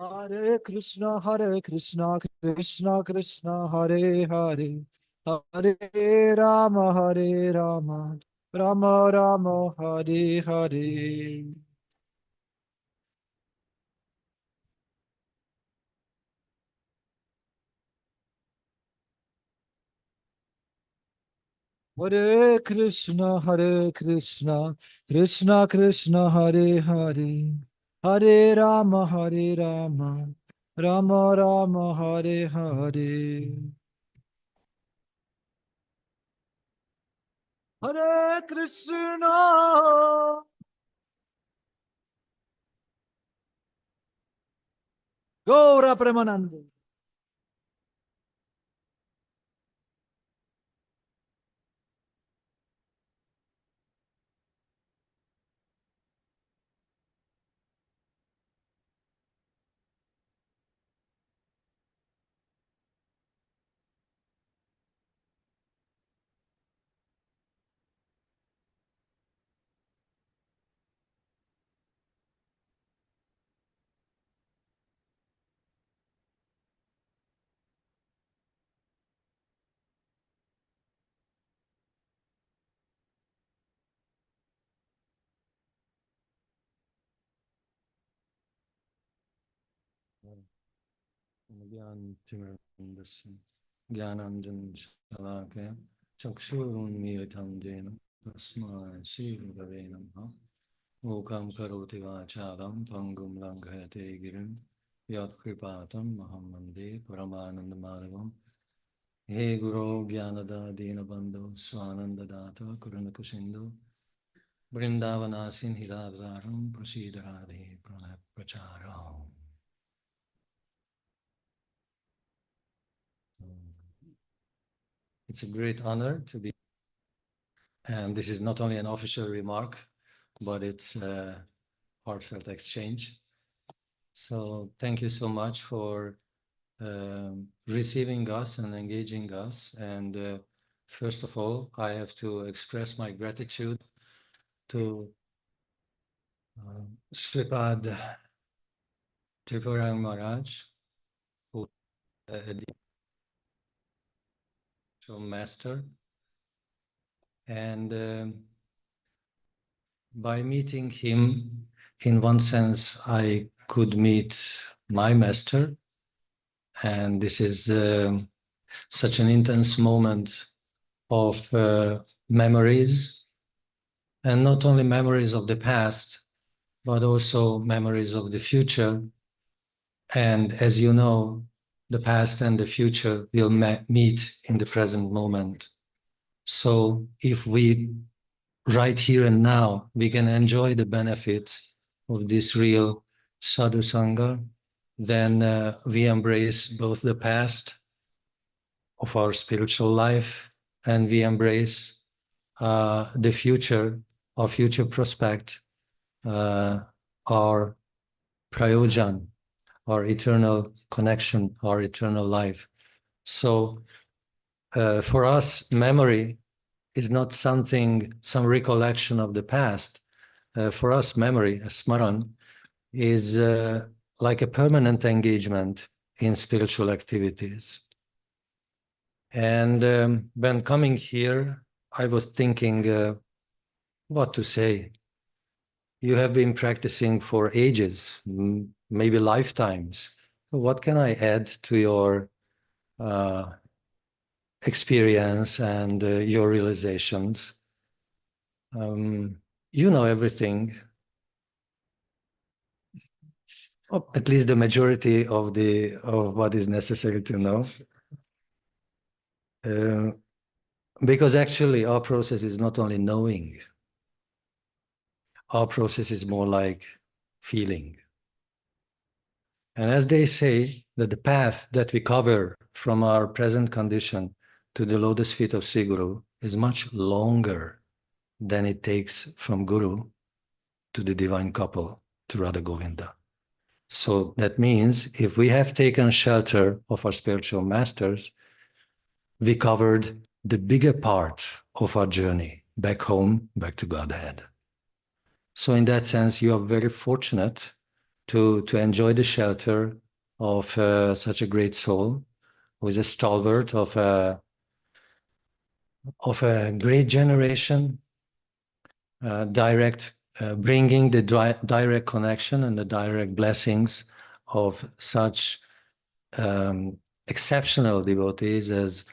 Hare Krishna, Krishna Krishna, Hare Hare, Hare Rama, Rama Rama, Hare Hare. Hare Krishna, Krishna Krishna, Hare Hare, Hare Rama, Rama Rama, Hare Hare. Hare Krishna, Gaura Premanande. Gyananjan Shalakaya Chakshurunmilitam Jena Tasmai Sri Gurave Namaha Mukam Karoti Vacharam Pangum Langhayate Girim Yat Kripatam Mahamande Paramananda Madhavam He Guru Gyanada Dina Bandhu Swananda Data Kuranakushindu Vrindavanasin Hidadaram Prasidarade Pranap Pracharam. It's a great honor to be, and this is not only an official remark, but it's a heartfelt exchange. So thank you so much for receiving us and engaging us. And first of all, I have to express my gratitude to Sripad Tripurang Maharaj, who is a master. And by meeting him, in one sense, I could meet my master. And this is such an intense moment of memories, and not only memories of the past, but also memories of the future. And as you know, the past and the future will meet in the present moment. So if we, right here and now, we can enjoy the benefits of this real sadhu sangha, then we embrace both the past of our spiritual life and we embrace the future, our future prospect, our prayojan, our eternal connection, our eternal life. So for us, memory is not something, some recollection of the past. For us, memory, smaran, is like a permanent engagement in spiritual activities. And when coming here, I was thinking what to say. You have been practicing for ages, maybe lifetimes. What can I add to your experience and your realizations? You know everything. At least the majority of what is necessary to know. Because actually our process is not only knowing, our process is more like feeling. And as they say, that the path that we cover from our present condition to the lotus feet of Sri Guru is much longer than it takes from Guru to the divine couple, to Radha Govinda. So that means if we have taken shelter of our spiritual masters, we covered the bigger part of our journey back home, back to Godhead. So in that sense, you are very fortunate to enjoy the shelter of such a great soul, who is a stalwart of a great generation, bringing the direct connection and the direct blessings of such exceptional devotees as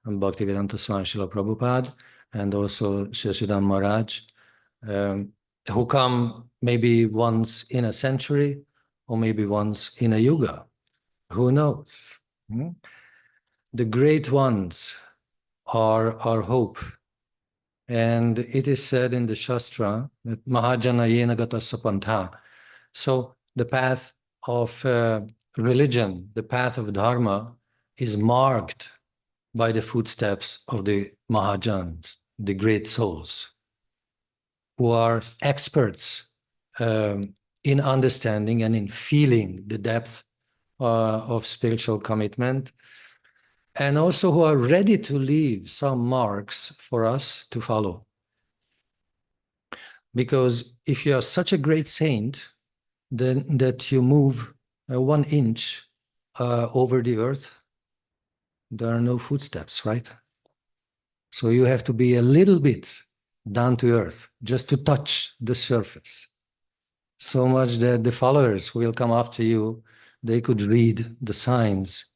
Bhaktivedanta Swami Srila Prabhupada and also Srila Maharaj, who come maybe once in a century or maybe once in a yuga. Who knows? The great ones are our hope. And it is said in the Shastra that Mahajana yena gata sapantha. So the path of religion, the path of dharma is marked by the footsteps of the Mahajans, the great souls, who are experts in understanding and in feeling the depth of spiritual commitment, and also who are ready to leave some marks for us to follow. Because if you are such a great saint, then that you move 1 inch over the earth, there are no footsteps, right? So you have to be a little bit down to earth just to touch the surface. So much that the followers who will come after you, they could read the signs,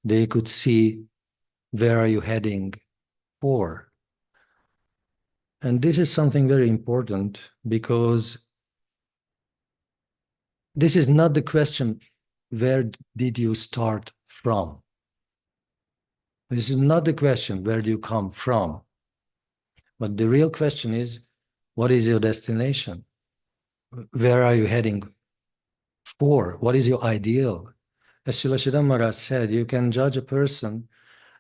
they could see where are you heading for. And this is something very important, because this is not the question, where did you start from? This is not the question, where do you come from? But the real question is, what is your destination? Where are you heading for? What is your ideal? As Srila Maharaj said, you can judge a person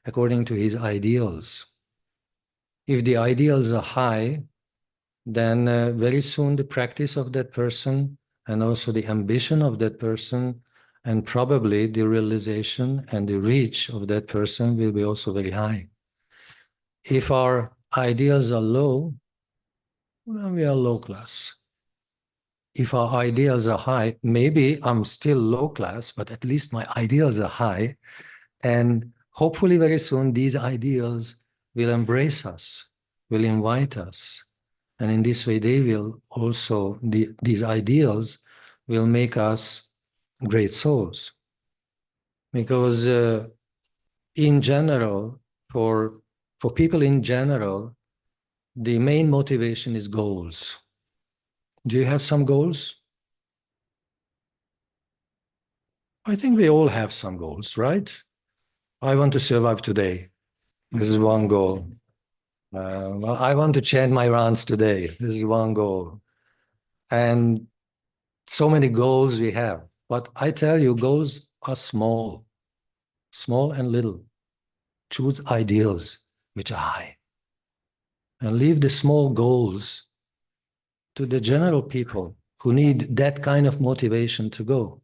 according to his ideals. If the ideals are high, then very soon the practice of that person and also the ambition of that person and probably the realization and the reach of that person will be also very high. If our ideals are low, well, we are low class. If our ideals are high, maybe I'm still low class, but at least my ideals are high. And hopefully very soon these ideals will embrace us, will invite us. And in this way, they will also, these ideals will make us great souls. Because in general, for people in general, the main motivation is goals. Do you have some goals? I think we all have some goals, right? I want to survive today. This is one goal. Well, I want to chant my rounds today. This is one goal. And so many goals we have. But I tell you, goals are small and little. Choose ideals which are high. And leave the small goals to the general people who need that kind of motivation to go.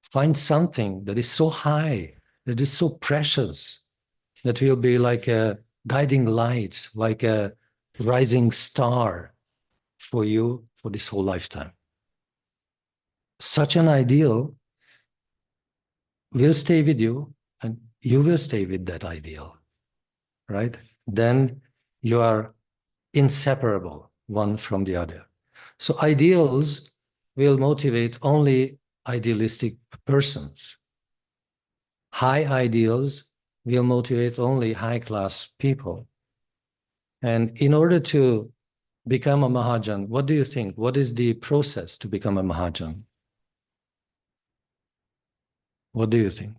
Find something that is so high, that is so precious, that will be like a guiding light, like a rising star for you for this whole lifetime. Such an ideal will stay with you, and you will stay with that ideal, right? Then you are inseparable one from the other. So ideals will motivate only idealistic persons. High ideals will motivate only high-class people. And in order to become a Mahajan, what do you think? What is the process to become a Mahajan? What do you think?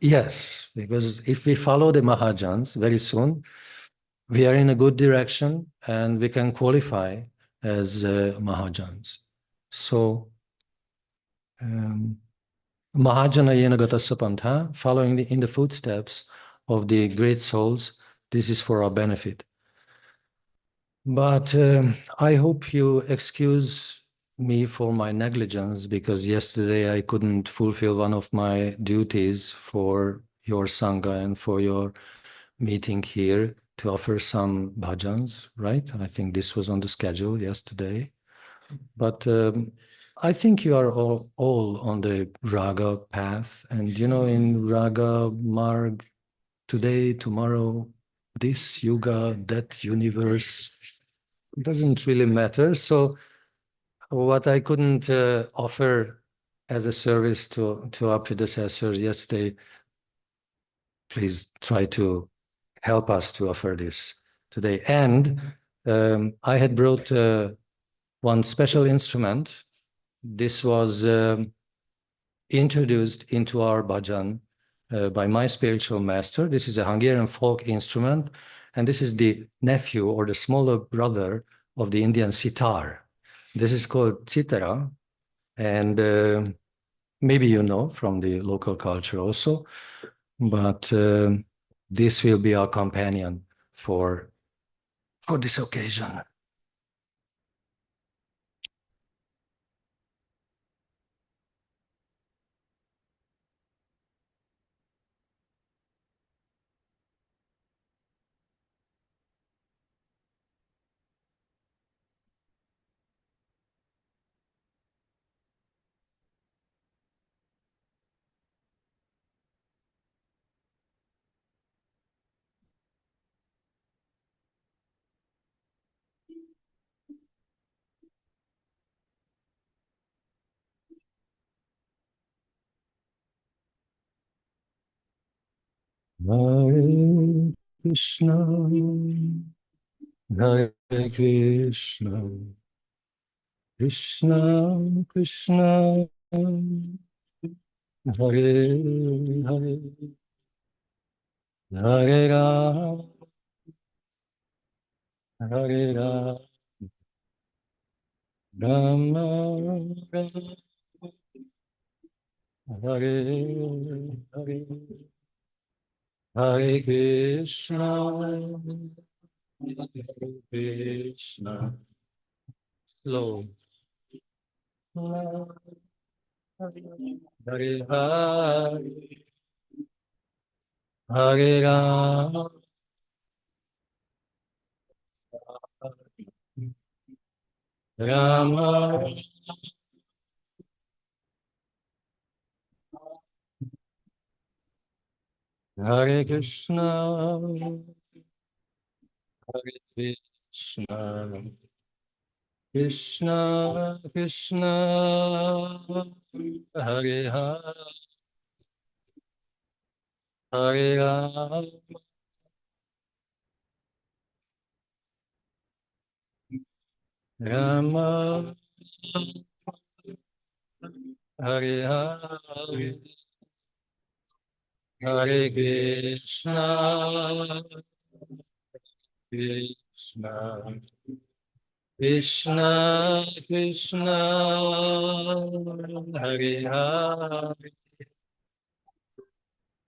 Yes, because if we follow the Mahajans very soon, we are in a good direction and we can qualify as Mahajans. So, Mahajana yena gata sapantha, following in the footsteps of the great souls, this is for our benefit. But I hope you excuse me for my negligence, because yesterday I couldn't fulfill one of my duties for your Sangha and for your meeting here. to offer some bhajans, right? I think this was on the schedule yesterday. But I think you are all on the raga path. And, you know, in raga marg, today, tomorrow, this yuga, that universe, doesn't really matter. So what I couldn't offer as a service to our predecessors yesterday, please try to help us to offer this today. And I had brought one special instrument. This was introduced into our bhajan by my spiritual master. This is a Hungarian folk instrument, and this is the nephew or the smaller brother of the Indian sitar. This is called citara, and maybe you know from the local culture also, but this will be our companion for this occasion. Hare Krishna, Hare Krishna, Krishna Krishna, Hare Hare, Hare Rama, Hare Rama, Rama Rama, Hare Hare, Hare Krishna, Hare Krishna. Slow. Hare Hare, Hare Rama, Rama, Hare Krishna, Hare Krishna, Krishna Krishna, Hare Hare, Hare Rama, Rama, Hare Hare, Hare Krishna, Krishna, Krishna Krishna, Hare Hare,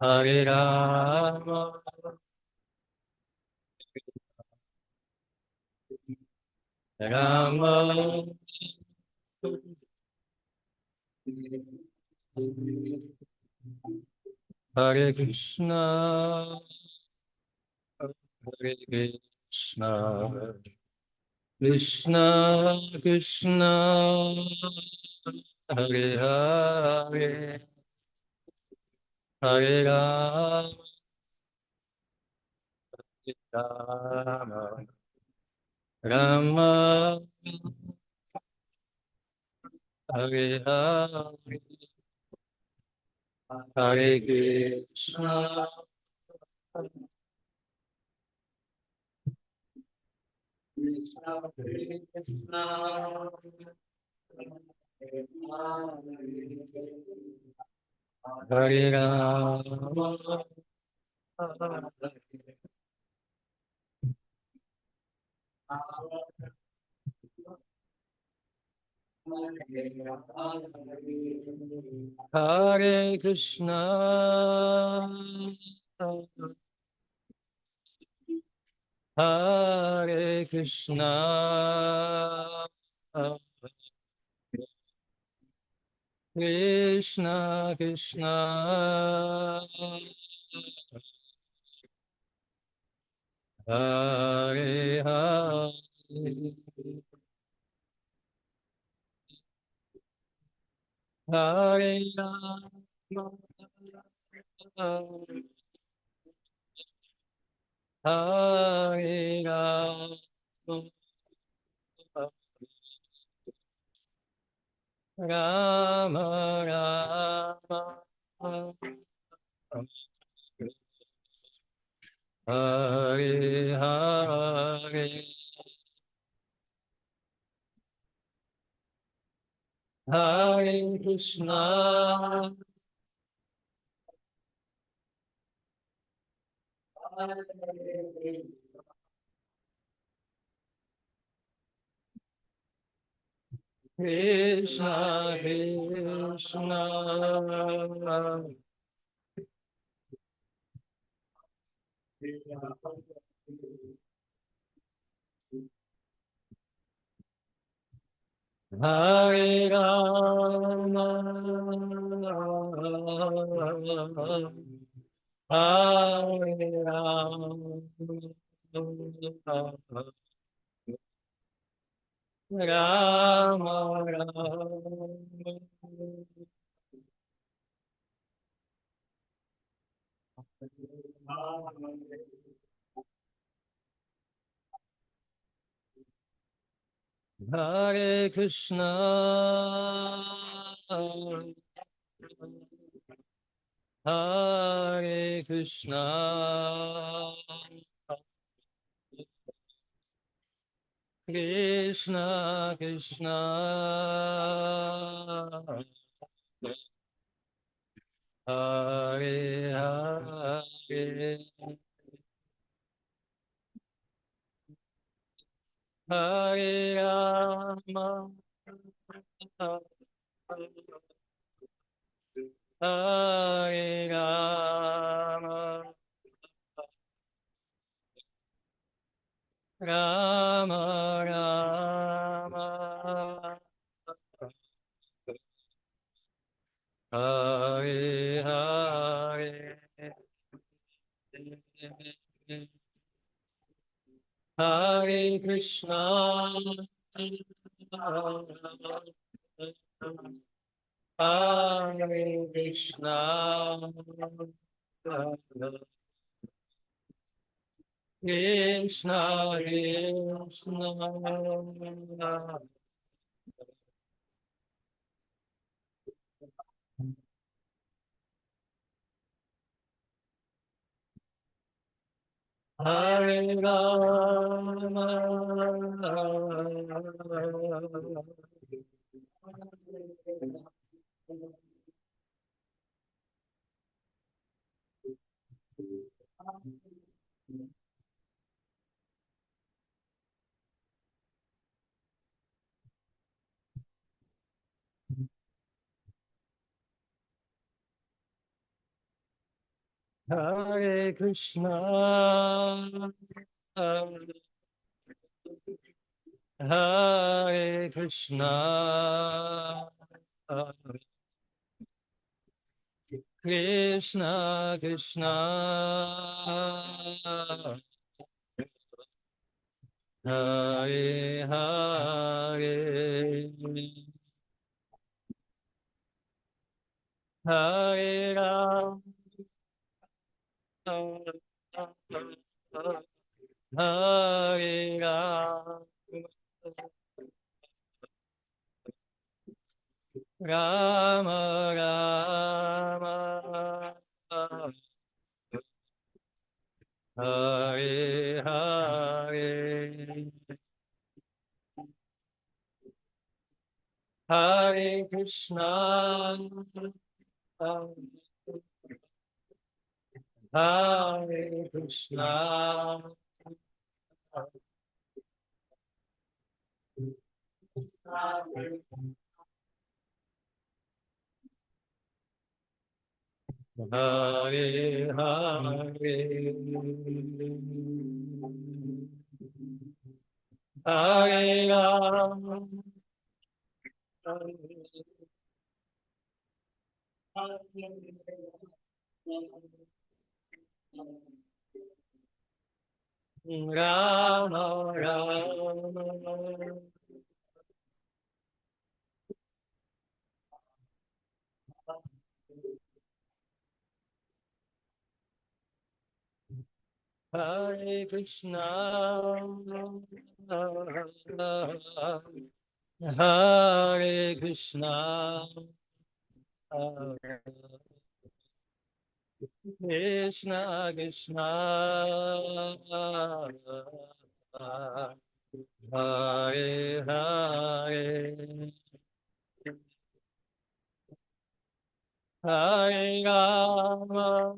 Hare Rama, Rama, Hare Krishna, Hare Krishna, Krishna Krishna, Hare Hare, Hare Rama, Rama, Rama, Hare Hare, Hare Krishna, Krishna Krishna, Hare Rama, Hare Krishna, Hare Krishna, Krishna Krishna, Hare Hare, Hare Rama, Hare Rama, Rama Rama, Hare Hare, Hare Krishna, Krishna Krishna, Hare Rama, Hare Rama, Rama Rama, Hare Krishna, Hare Krishna, Krishna Krishna, Hare Hare, Hare Rama, Hare Rama, Rama Rama, Hare Hare, Hare Krishna, Hare Krishna, Krishna Krishna, Hare Rama, Hare Krishna, Hare Krishna, Krishna Krishna, Hare Hare, Hare Rama, Hare Rama, Rama Rama, Hare Hare, Hare Krishna, Hare Krishna, Hare Hare, Hare Rama, Rama Rama. Hare Krishna, Hare Krishna, Krishna Krishna, Hare Hare, Hare Rama,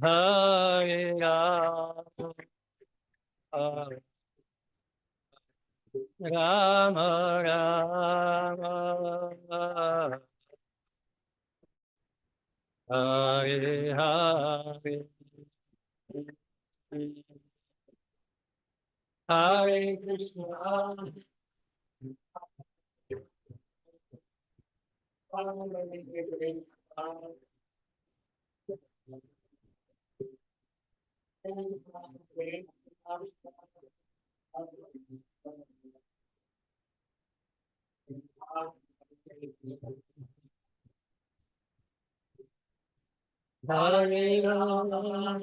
Hare Rama, Rama Rama, Hare Hare, Hare Krishna, Hare Rama,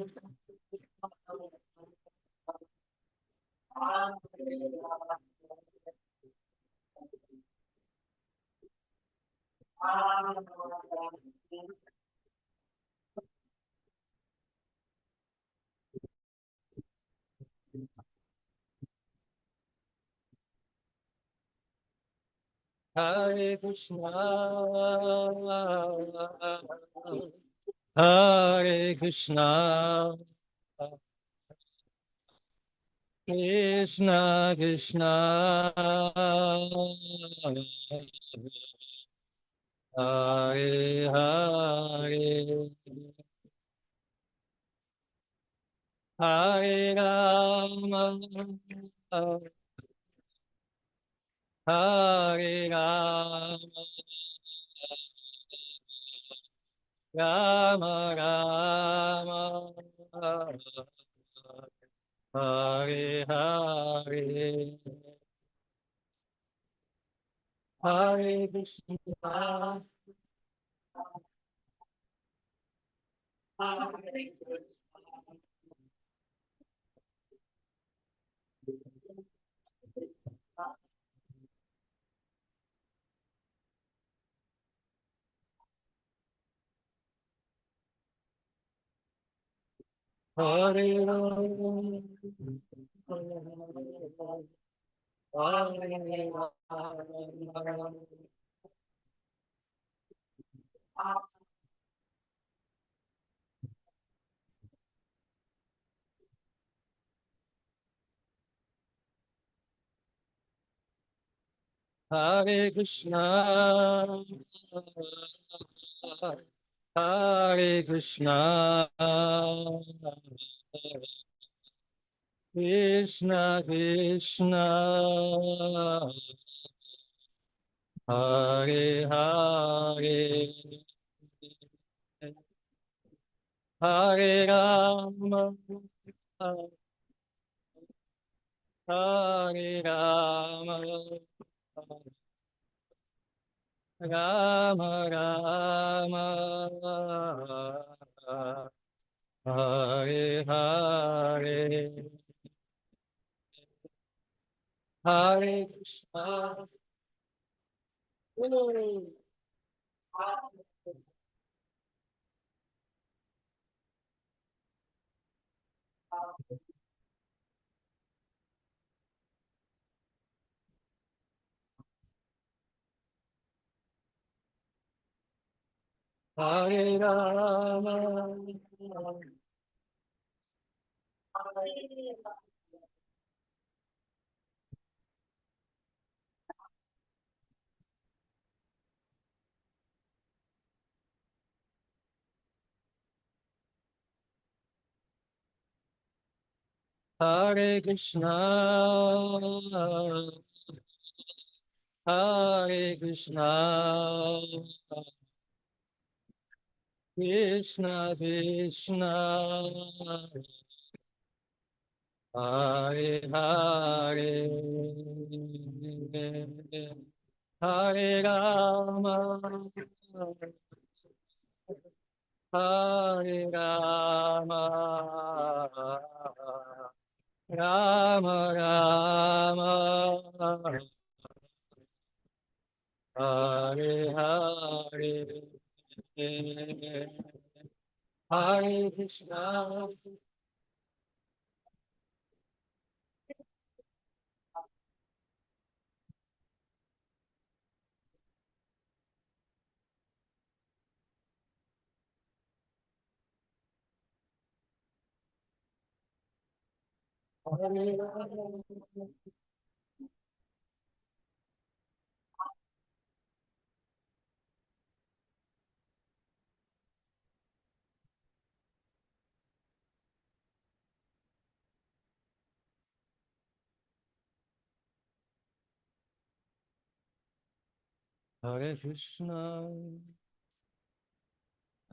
Hare Krishna, Hare Krishna, Krishna Krishna, Hare Hare, Hare Rama, Hare Rama, Rama Rama, Hare Hare, Hare Krishna, Hare Rama, Hare Krishna, Hare Krishna, Krishna Krishna, Hare Hare, Hare Rama, Hare Rama, Rama Rama, Hare Hare, Hare Krishna. Hare Rama, Hare Krishna, Hare Krishna, Krishna Krishna Hare Hare Hare Rama Hare Rama Rama Rama Hare Hare Hare Krishna Hare Rama Hare Krishna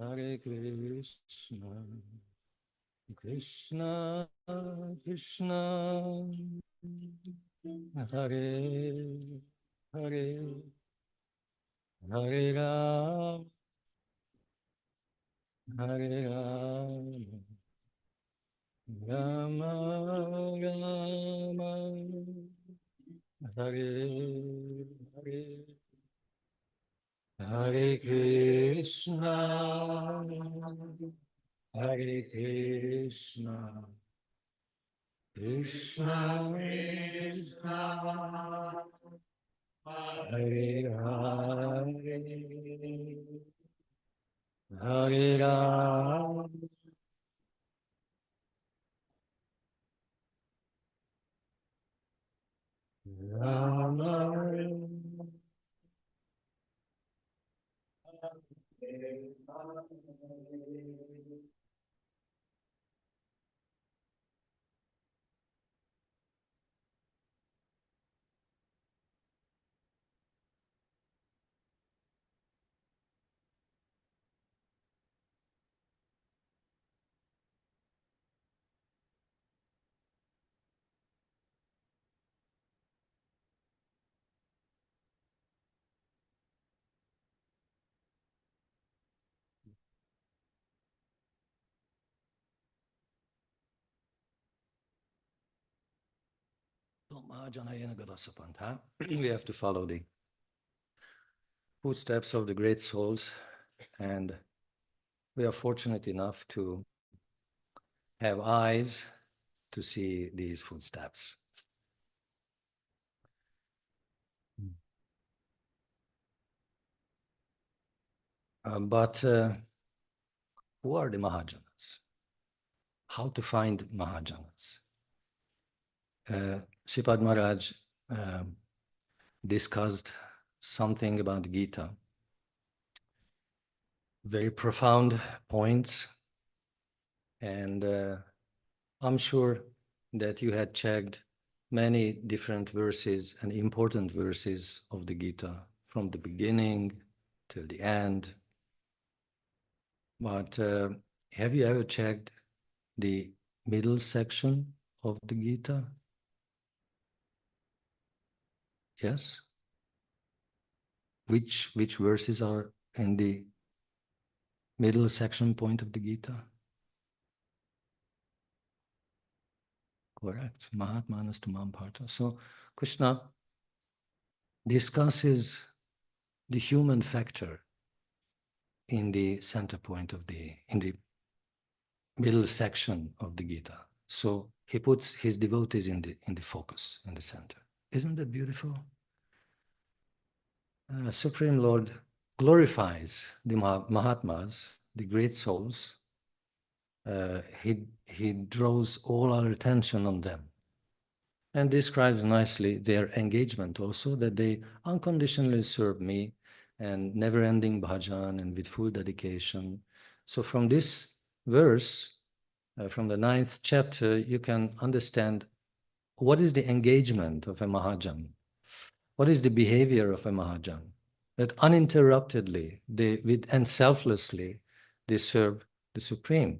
Hare Krishna Krishna Krishna Hare Hare Hare Ram Hare Ram Rama Rama Hare Hare Hare Krishna Hare Krishna Krishna Krishna Hare Hare Hare Ram Rama Mahajanayana Gadasapanta. We have to follow the footsteps of the great souls, and we are fortunate enough to have eyes to see these footsteps. But who are the Mahajanas? How to find Mahajanas? Sripad Maharaj discussed something about Gita, very profound points, and I'm sure that you had checked many different verses and important verses of the Gita from the beginning till the end. But have you ever checked the middle section of the Gita? Yes? Which verses are in the middle section point of the Gita? Correct. Mahatmanas to Mamparta. So Krishna discusses the human factor in the center point of in the middle section of the Gita. So he puts his devotees in the focus, in the center. Isn't that beautiful? Supreme Lord glorifies the Mahatmas, the great souls. He draws all our attention on them and describes nicely their engagement also, that they unconditionally serve me and never-ending bhajan and with full dedication. So from this verse, from the 9th chapter, you can understand what is the engagement of a Mahajan. What is the behavior of a Mahajan? That uninterruptedly and selflessly, they serve the Supreme.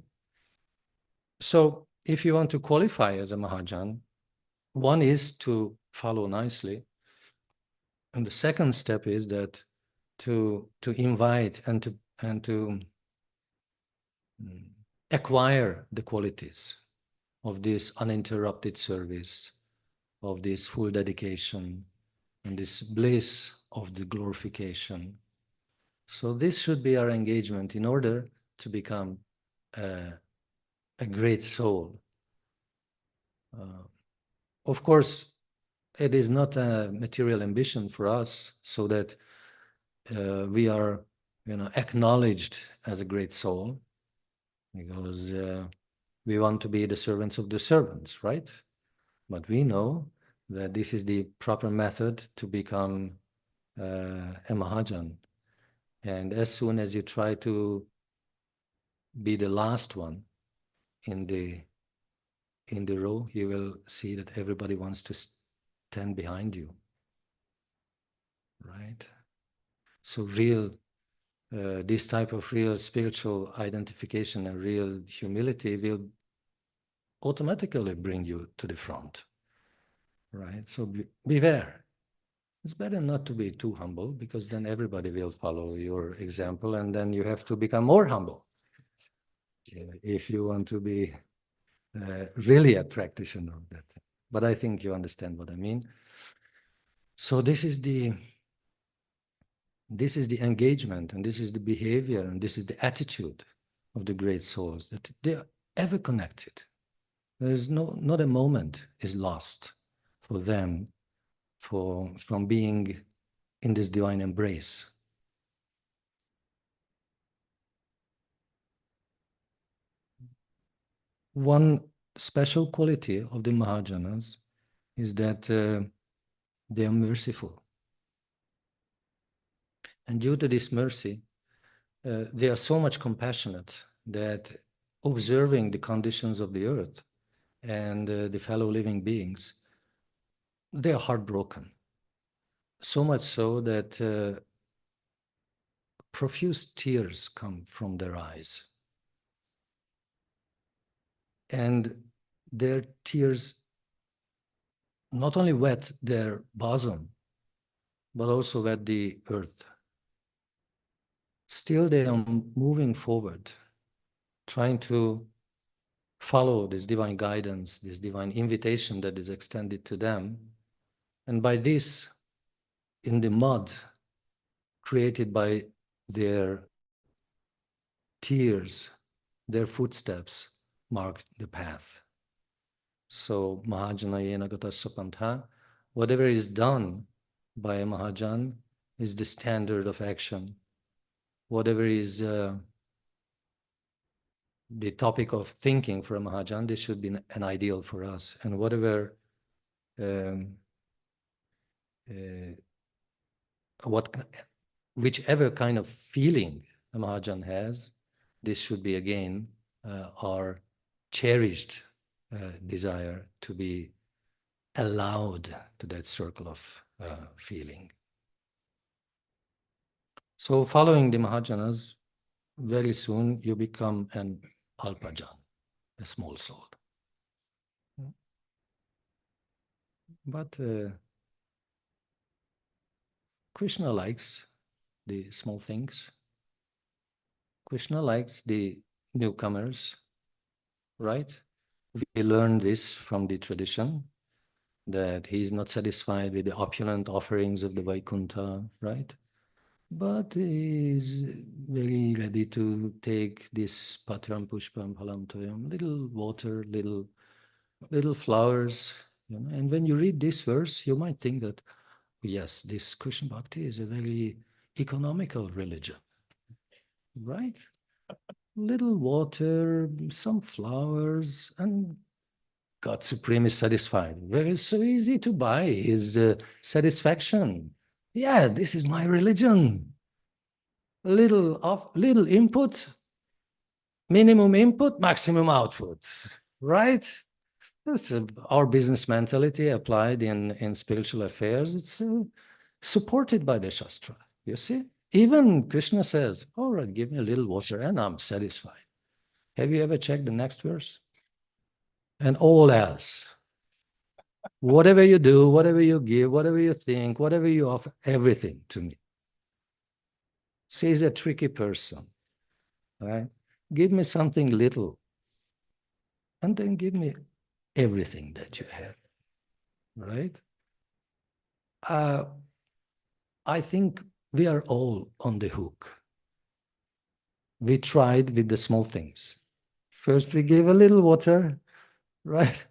So if you want to qualify as a Mahajan, one is to follow nicely. And the second step is that to invite and to acquire the qualities of this uninterrupted service, of this full dedication, and this bliss of the glorification. So this should be our engagement in order to become a great soul. Of course, it is not a material ambition for us so that we are, acknowledged as a great soul, because we want to be the servants of the servants, right? But we know that this is the proper method to become a Mahajan. And as soon as you try to be the last one in the row, you will see that everybody wants to stand behind you, right? So this type of real spiritual identification and real humility will automatically bring you to the front, right? So beware. It's better not to be too humble, because then everybody will follow your example, and then you have to become more humble if you want to be really a practitioner of that. But I think you understand what I mean. So this is the engagement, and this is the behavior, and this is the attitude of the great souls, that they are ever connected. There is not a moment is lost for them from being in this divine embrace. One special quality of the Mahajanas is that they are merciful. And due to this mercy, they are so much compassionate that, observing the conditions of the earth and the fellow living beings, they are heartbroken. So much so that profuse tears come from their eyes. And their tears not only wet their bosom, but also wet the earth. Still, they are moving forward, trying to follow this divine guidance, this divine invitation that is extended to them. And by this, in the mud created by their tears, their footsteps mark the path. So, Mahajana yena gata sapantha, whatever is done by a Mahajan is the standard of action. Whatever is the topic of thinking for a Mahajan, this should be an ideal for us. And whatever, whichever kind of feeling a Mahajan has, this should be again our cherished desire to be allowed to that circle of feeling. So following the Mahajanas, very soon you become an Alpajan, a small soul. But Krishna likes the small things. Krishna likes the newcomers, right? We learn this from the tradition, that he's not satisfied with the opulent offerings of the Vaikuntha, right? But he is very ready to take this patram pushpam phalam toyam, little water, little flowers. And when you read this verse, you might think that, yes, this Krishna Bhakti is a very economical religion, right? Little water, some flowers, and God Supreme is satisfied. Very so easy to buy is satisfaction. Yeah, this is my religion. Little input, minimum input, maximum output, right? That's our business mentality applied in spiritual affairs. It's supported by the Shastra, you see? Even Krishna says, all right, give me a little water and I'm satisfied. Have you ever checked the next verse? And all else, whatever you do, whatever you give, whatever you think, whatever you offer, everything to me. See, he's a tricky person, right? Give me something little, and then give me everything that you have, right? I think we are all on the hook. We tried with the small things. First, we gave a little water, right?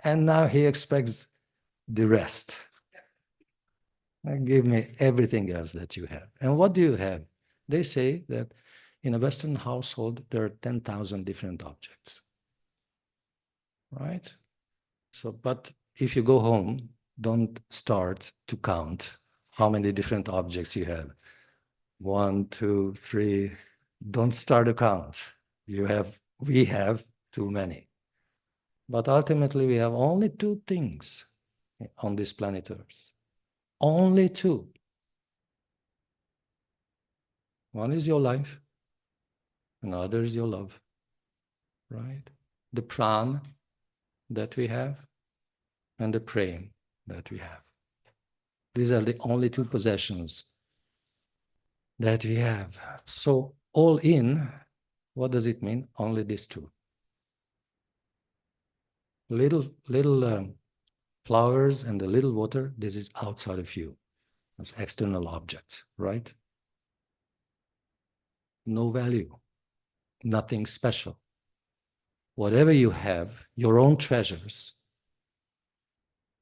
And now he expects the rest. And give me everything else that you have. And what do you have? They say that in a Western household, there are 10,000 different objects, right? So, but if you go home, don't start to count how many different objects you have. 1, 2, 3. Don't start to count. We have too many. But ultimately, we have only 2 things on this planet Earth. Only 2. One is your life, another is your love, right? The pran that we have and the prem that we have. These are the only 2 possessions that we have. So all in, what does it mean? Only these 2. Little flowers and the little water, this is outside of you. It's external objects, right? No value, nothing special. Whatever you have, your own treasures,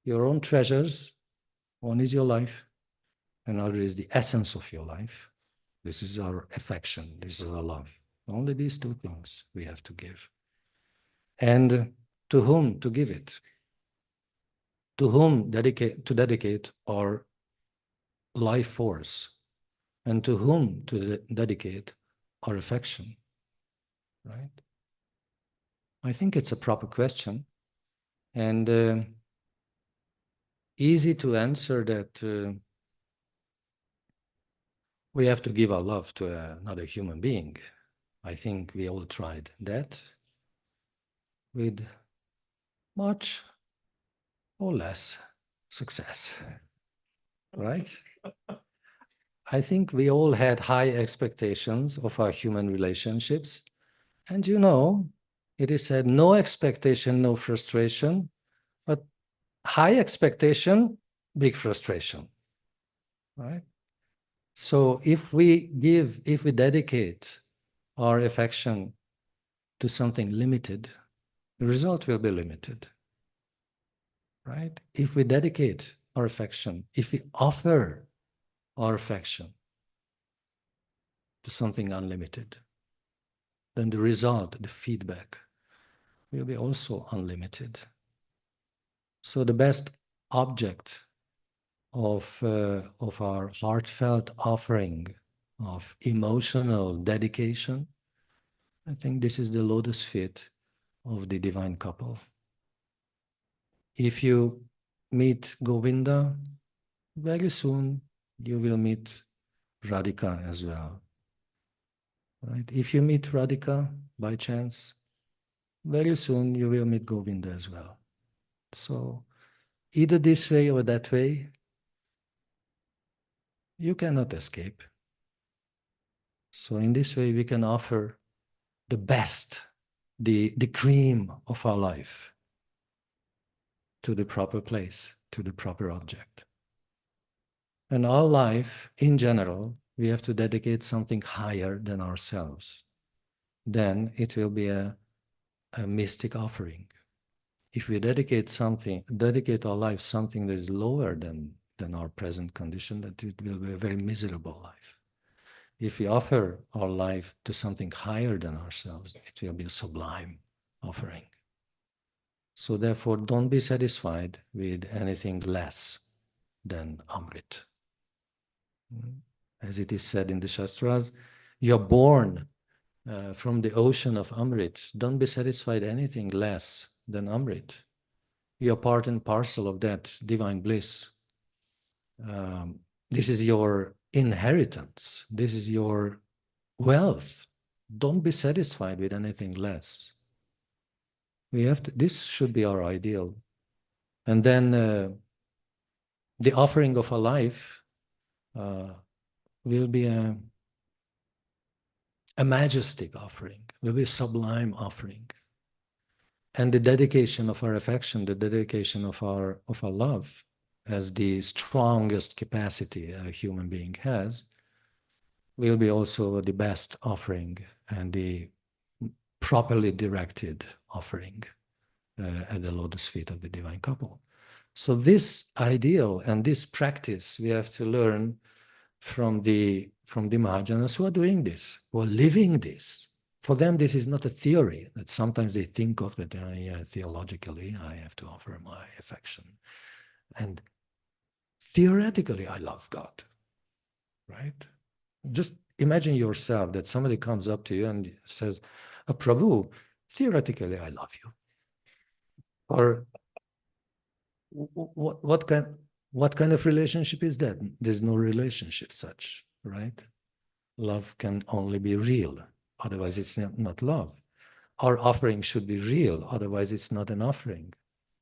one is your life, another is the essence of your life. This is our affection, this is our love. Only these 2 things we have to give. And to whom to give it? To whom to dedicate our life force? And to whom to dedicate our affection? Right? I think it's a proper question. And easy to answer that we have to give our love to another human being. I think we all tried that with much or less success, right? I think we all had high expectations of our human relationships. And you know, it is said, no expectation, no frustration, but high expectation, big frustration, right? So if we dedicate our affection to something limited, the result will be limited, right? If we dedicate our affection, if we offer our affection to something unlimited, then the result, the feedback, will be also unlimited. So the best object of our heartfelt offering of emotional dedication, I think this is the lotus feet of the divine couple. If you meet Govinda, very soon you will meet Radhika as well. Right? If you meet Radhika by chance, very soon you will meet Govinda as well. So either this way or that way, you cannot escape. So in this way, we can offer the best, the cream of our life to the proper place, to the proper object. And our life, in general, we have to dedicate something higher than ourselves. Then it will be a mystic offering. If we dedicate our life something that is lower than our present condition, that it will be a very miserable life. If we offer our life to something higher than ourselves, it will be a sublime offering. So therefore, don't be satisfied with anything less than Amrit. As it is said in the Shastras, you're born from the ocean of Amrit. Don't be satisfied anything less than Amrit. You're part and parcel of that divine bliss. This is your inheritance. This is your wealth. Don't be satisfied with anything less. We have to, this should be our ideal. And then the offering of a life will be a majestic offering, will be a sublime offering. And the dedication of our affection, the dedication of our love, as the strongest capacity a human being has, will be also the best offering and the properly directed offering at the lotus feet of the divine couple. So this ideal and this practice we have to learn from the Mahajanas who are doing this, who are living this. For them, this is not a theory that sometimes they think of that yeah, theologically I have to offer my affection. And theoretically, I love God, right? Just imagine yourself that somebody comes up to you and says, Prabhu, theoretically, I love you. Or what kind of relationship is that? There's no relationship such, right? Love can only be real, otherwise it's not love. Our offering should be real, otherwise it's not an offering.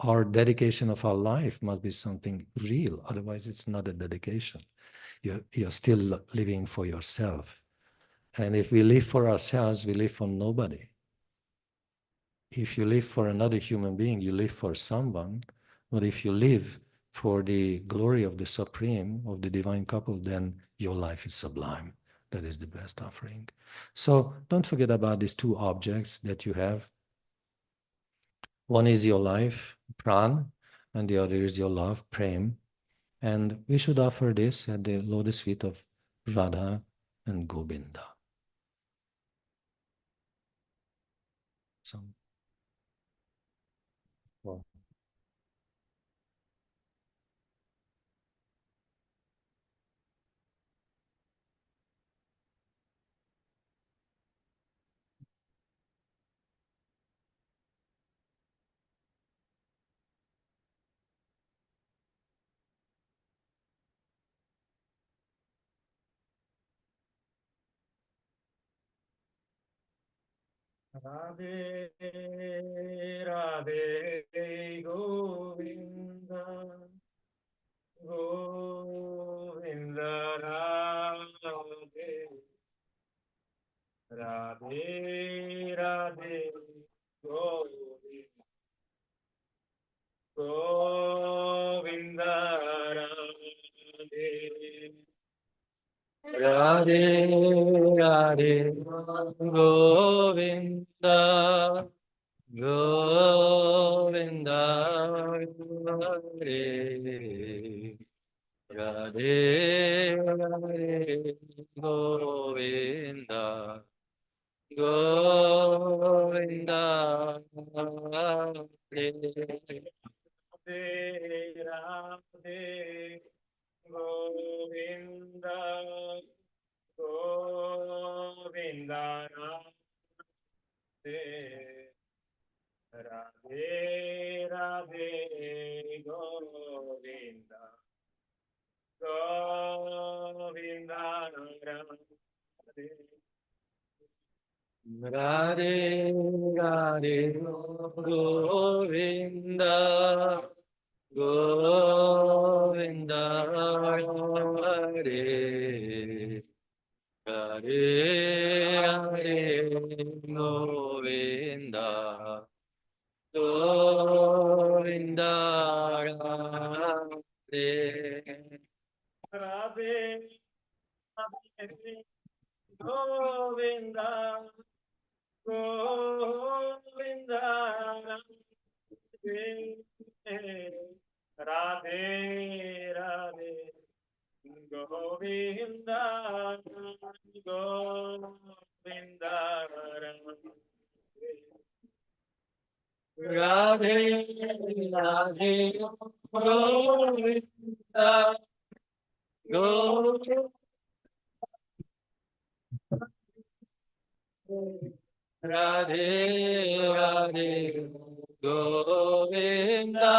Our dedication of our life must be something real, otherwise it's not a dedication. You're still living for yourself. And if we live for ourselves, we live for nobody. If you live for another human being, you live for someone. But if you live for the glory of the Supreme, of the divine couple, then your life is sublime. That is the best offering. So don't forget about these two objects that you have. One is your life, pran, and the other is your love, prem. And we should offer this at the lotus feet of Radha and Govinda. So, well. Radhe Radhe Govinda Govinda Radhe Radhe Radhe Govinda Govinda Radhe Radhe Radhe Govinda Govinda Hare Radhe Radhe Govinda Govinda Hare Radhe Govinda Govinda Radhe Radhe Radhe Govinda Govinda Radhe Radhe Radhe Govinda Govinda Hare Hare Hare Govinda Govinda Radhe Radhe Radhe Govinda Govinda Radhe Radhe Govinda Govinda Radhe Radhe Govinda Govinda Radhe Radhe Govinda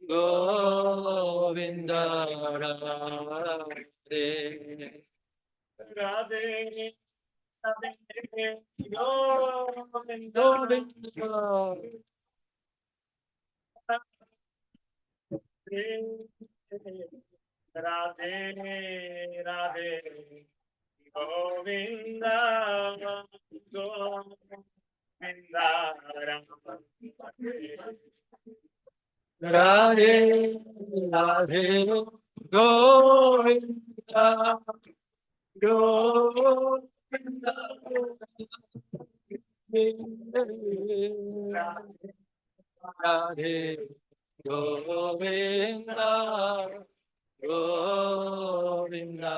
Govinda Radhe Radhe, Radhe, Govinda, Radhe, Radhe, Govinda, Govinda, Radhe, Radhe, Govinda, Govinda, Radhe, Govinda, Govinda.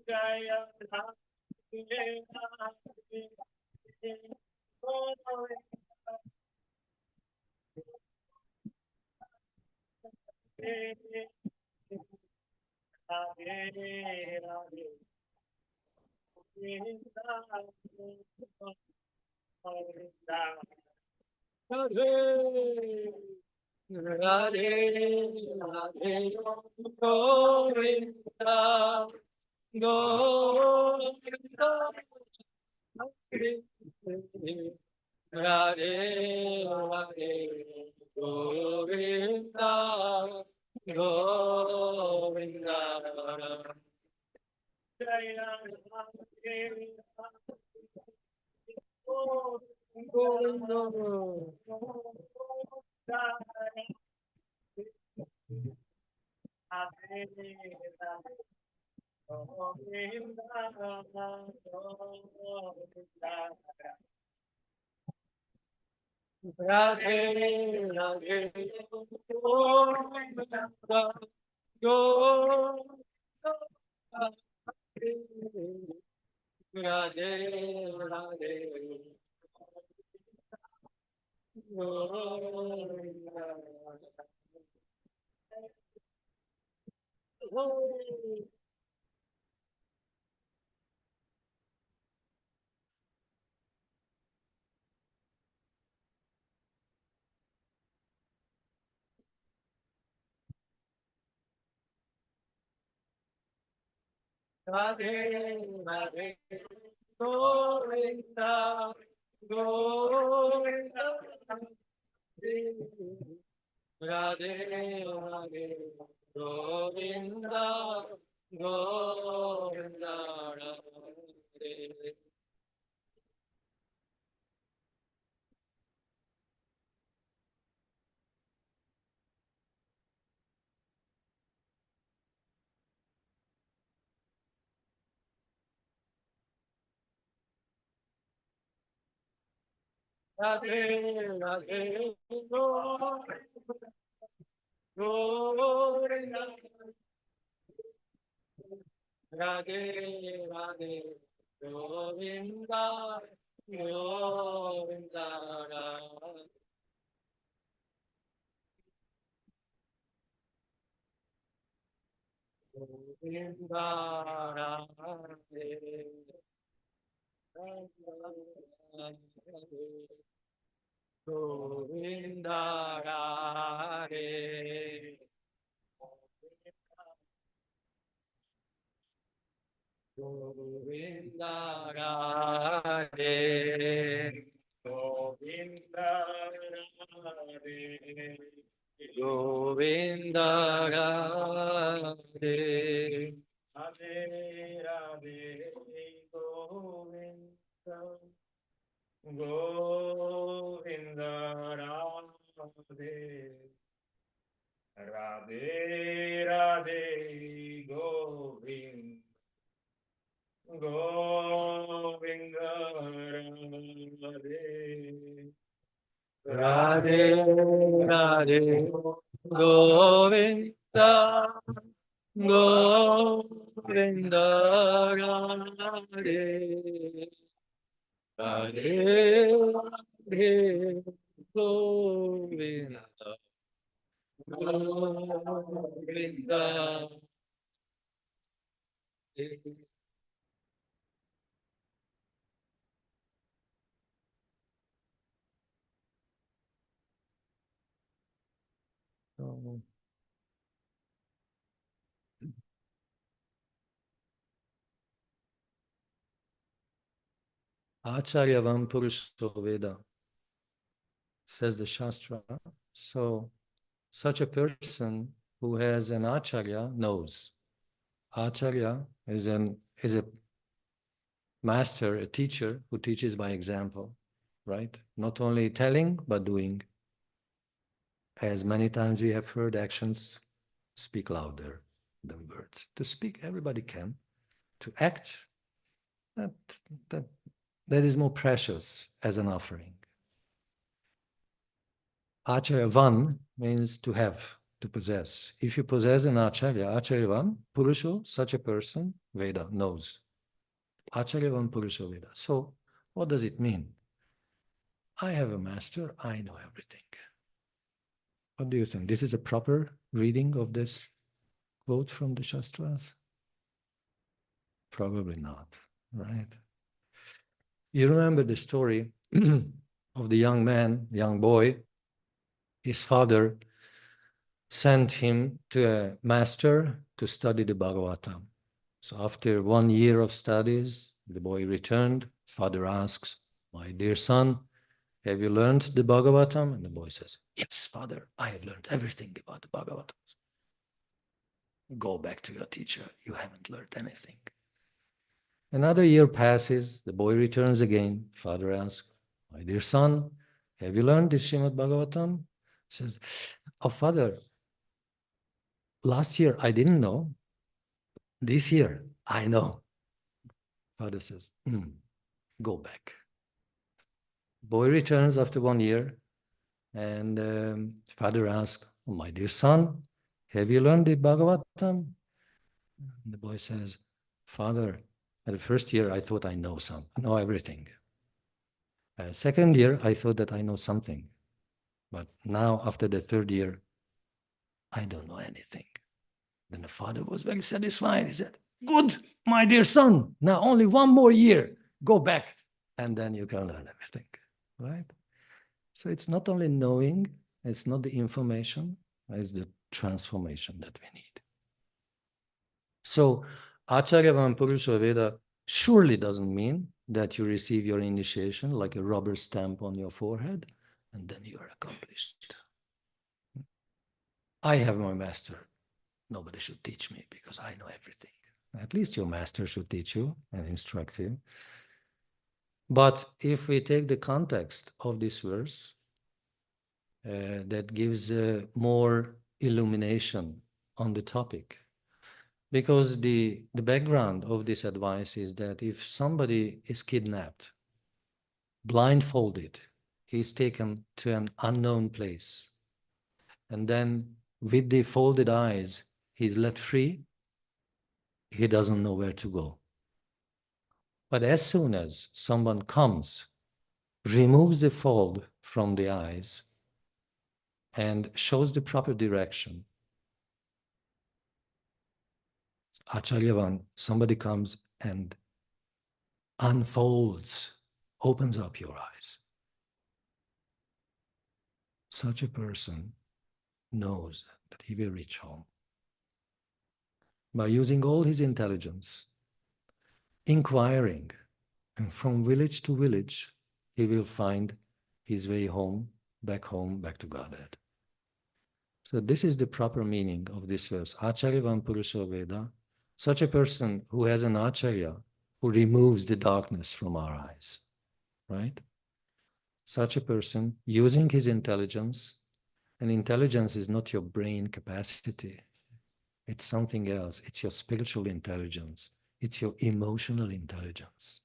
Jaya Radhe, Radhe, Radhe, Radhe, Radhe, Radhe, Radhe, Govinda, Govinda, Radhe, Radhe, Govinda, Govinda. Jaya Radhe, Govinda, Radhe, Radhe, Govinda, Govinda, Radhe, Radhe, Govinda. Radhe, Radhe, Govinda, Govinda, Radhe, Radhe, Govinda, Govinda, Radhe. Radhe, Radhe, Govinda, Radhe, Radhe, Govinda, Govinda, Radhe. Govinda, Radhe, Radhe, Govinda, Radhe. Govinda, Radhe, Govinda, Radhe, Govinda, Radhe, Radhe, Radhe, Govinda, Govinda, Radhe, Radhe, Radhe, Govinda. Govinda, Radhe, Radhe, Govinda, Govinda, Radhe, Radhe, Radhe, Govinda, Govinda. So, Acharyavam Purusho Veda, says the Shastra. So such a person who has an Acharya knows. Acharya is a master, a teacher who teaches by example, right? Not only telling, but doing. As many times we have heard, actions speak louder than words. To speak, everybody can. To act, that, that is more precious as an offering. Acharyavan means to have, to possess. If you possess an Acharya, Acharyavan, Purusho, such a person, Veda, knows. Acharyavan Purusho Veda. So, what does it mean? I have a master, I know everything. What do you think? This is a proper reading of this quote from the Shastras? Probably not, right? You remember the story of the young man, young boy. His father sent him to a master to study the Bhagavatam. So after 1 year of studies, the boy returned. Father asks, "My dear son, have you learned the Bhagavatam?" And the boy says, "Yes, father, I have learned everything about the Bhagavatam." "Go back to your teacher. You haven't learned anything." Another year passes. The boy returns again. Father asks, "My dear son, have you learned the Srimad Bhagavatam?" He says, "Oh, father, last year I didn't know. This year I know." Father says, "Go back." Boy returns after 1 year, and father asks, "Oh, my dear son, have you learned the Bhagavatam?" And the boy says, "Father, at the first year I thought I know everything. Second year I thought that I know something, but now after the third year, I don't know anything." Then the father was very satisfied. He said, "Good, my dear son, now only 1 more year, go back, and then you can learn everything," right? So it's not only knowing, it's not the information, it's the transformation that we need. So Acharyavan Purusha Veda surely doesn't mean that you receive your initiation like a rubber stamp on your forehead and then you are accomplished. I have my master. Nobody should teach me because I know everything. At least your master should teach you and instruct you. But if we take the context of this verse, that gives more illumination on the topic. Because the background of this advice is that if somebody is kidnapped, blindfolded, he is taken to an unknown place, and then with the folded eyes, he's let free, he doesn't know where to go. But as soon as someone comes, removes the fold from the eyes, and shows the proper direction, Acharyavan, somebody comes and unfolds, opens up your eyes. Such a person knows that he will reach home. By using all his intelligence, inquiring, and from village to village, he will find his way home, back to Godhead. So this is the proper meaning of this verse. Acharyavan Purusha Veda. Such a person who has an Acharya who removes the darkness from our eyes, right? Such a person using his intelligence, and intelligence is not your brain capacity. It's something else. It's your spiritual intelligence. It's your emotional intelligence.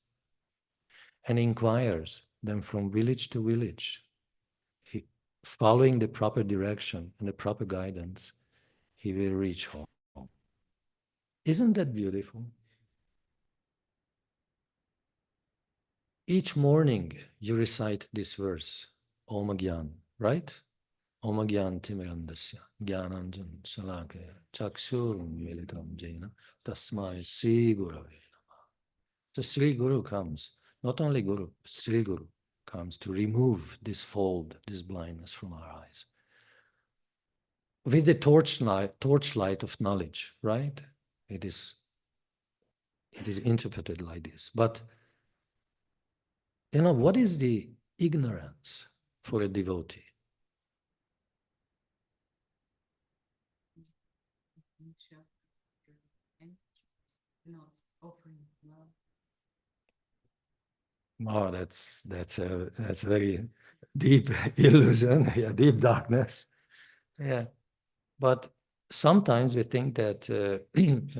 And inquires then from village to village, following the proper direction and the proper guidance, he will reach home. Isn't that beautiful? Each morning you recite this verse, Om Gyan, right? Om Gyan Timirandasya, Gyananjan Salakaya, Chakshur Militam Jena, Tasmai Sri Gurave. So Sri Guru comes, not only Guru, Sri Guru comes to remove this fold, this blindness from our eyes. With the torchlight of knowledge, right? It is interpreted like this. But You know, what is the ignorance for a devotee? Oh, that's a very deep illusion, yeah, deep darkness. Yeah, but sometimes we think that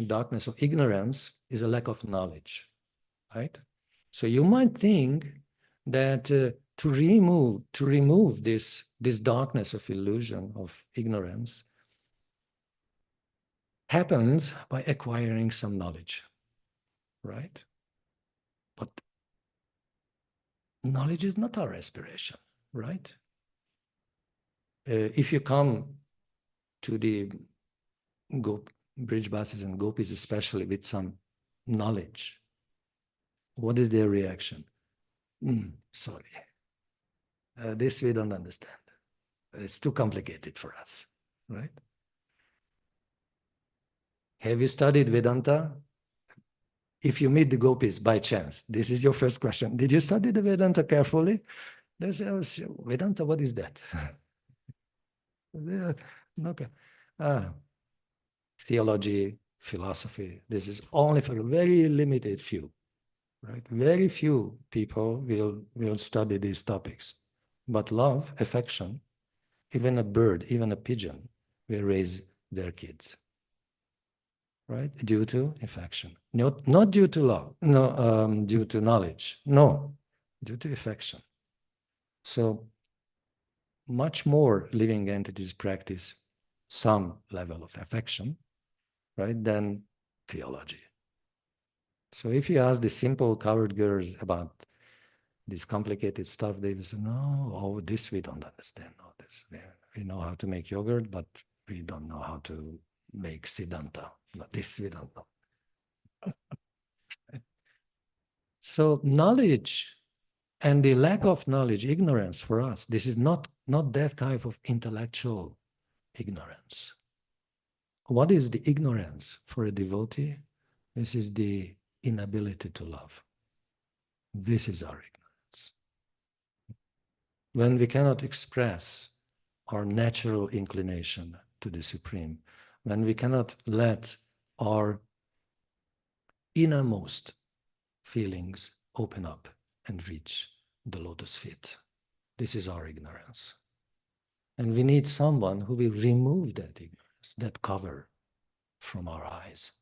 darkness of ignorance is a lack of knowledge, right? So you might think that to remove this darkness of illusion of ignorance happens by acquiring some knowledge, right? But knowledge is not our aspiration, right? If you come to the bridge buses and gopis especially with some knowledge, what is their reaction? Sorry, this we don't understand. It's too complicated for us, right? Have you studied Vedanta? If you meet the gopis by chance, this is your first question. Did you study the Vedanta carefully? They say, oh, Vedanta, what is that? Okay. Theology, philosophy, this is only for a very limited few, right? Very few people will study these topics. But love, affection, even a bird, even a pigeon will raise their kids, right? Due to affection. Not due to love, no, due to knowledge, no, due to affection. So much more living entities practice some level of affection, right, than theology. So if you ask the simple cowherd girls about this complicated stuff, they will say, no, oh, this we don't understand. No, this, we know how to make yogurt, but we don't know how to make siddhanta. No, this we don't know. So knowledge and the lack of knowledge, ignorance for us, this is not that kind of intellectual ignorance. What is the ignorance for a devotee? This is the inability to love. This is our ignorance. When we cannot express our natural inclination to the Supreme, when we cannot let our innermost feelings open up and reach the lotus feet. This is our ignorance. And we need someone who will remove that ignorance, that cover from our eyes.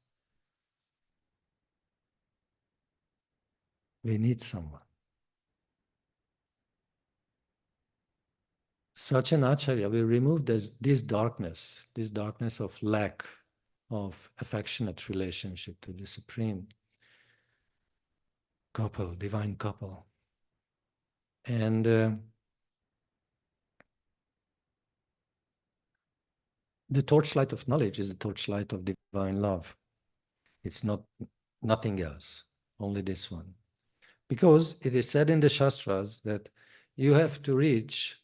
We need someone. Such an acharya will remove this darkness of lack of affectionate relationship to the Supreme couple, divine couple. And the torchlight of knowledge is the torchlight of divine love. It's nothing else, only this one. Because it is said in the Shastras that you have to reach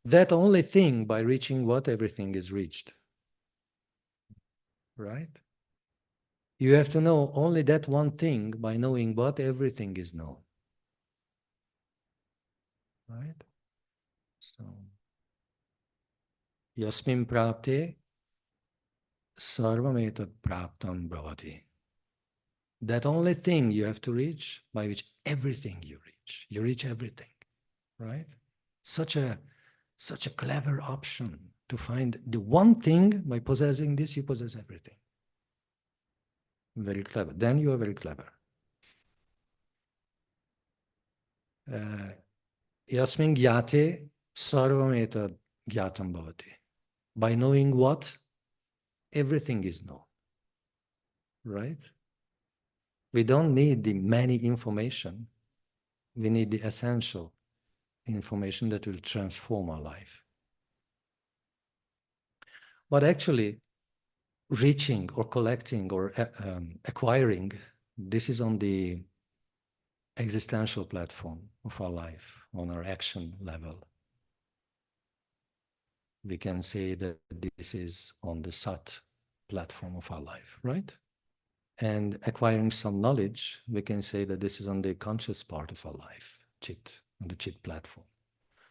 that only thing by reaching what everything is reached. Right? You have to know only that one thing by knowing what everything is known. Right? So, yasmin prapte sarvam etat praptam bhavati. That only thing you have to reach by which everything you reach everything, right? Such a clever option to find the one thing. By possessing this, you possess everything. Very clever. Then you are very clever. Yasmin gyate sarvam etat gyatam bhavati. By knowing what, everything is known, right? We don't need the many information. We need the essential information that will transform our life. But actually, reaching or collecting or acquiring, this is on the existential platform of our life, on our action level. We can say that this is on the Sat platform of our life, right? And acquiring some knowledge, we can say that this is on the conscious part of our life. Chit, on the Chit platform.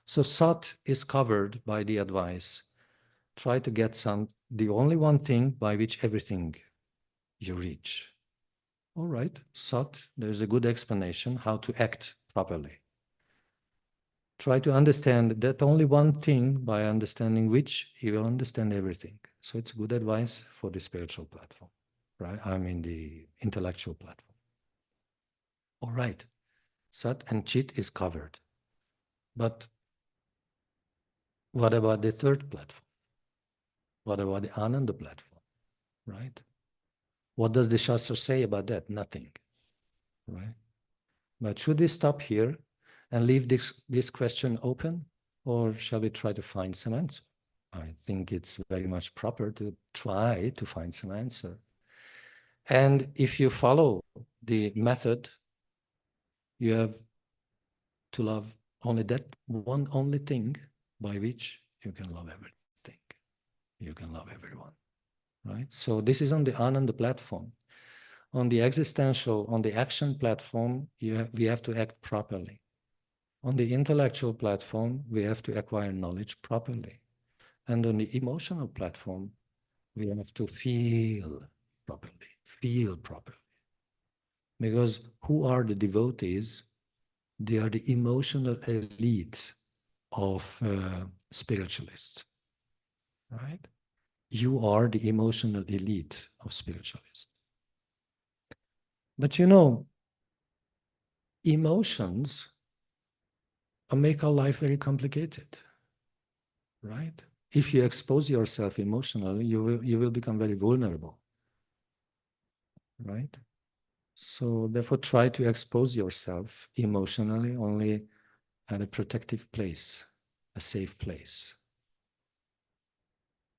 So Sat is covered by the advice. Try to get the only one thing by which everything you reach. All right, Sat, there's a good explanation how to act properly. Try to understand that only one thing, by understanding which you will understand everything. So it's good advice for the spiritual platform, right? I mean the intellectual platform. All right, Sat and Chit is covered. But what about the third platform? What about the Ananda platform, right? What does the Shastra say about that? Nothing, right? But should we stop here and leave this question open, or shall we try to find some answer? I think it's very much proper to try to find some answer. And if you follow the method, you have to love only that one only thing by which you can love everything. You can love everyone, right? So this is on the Ananda platform. On the existential, on the action platform, we have to act properly. On the intellectual platform, we have to acquire knowledge properly. And on the emotional platform, we have to feel properly. Because who are the devotees? They are the emotional elite of spiritualists, right? You are the emotional elite of spiritualists. But you know, emotions make our life very complicated, right? If you expose yourself emotionally, you will become very vulnerable, right? So therefore, try to expose yourself emotionally only at a protective place, a safe place,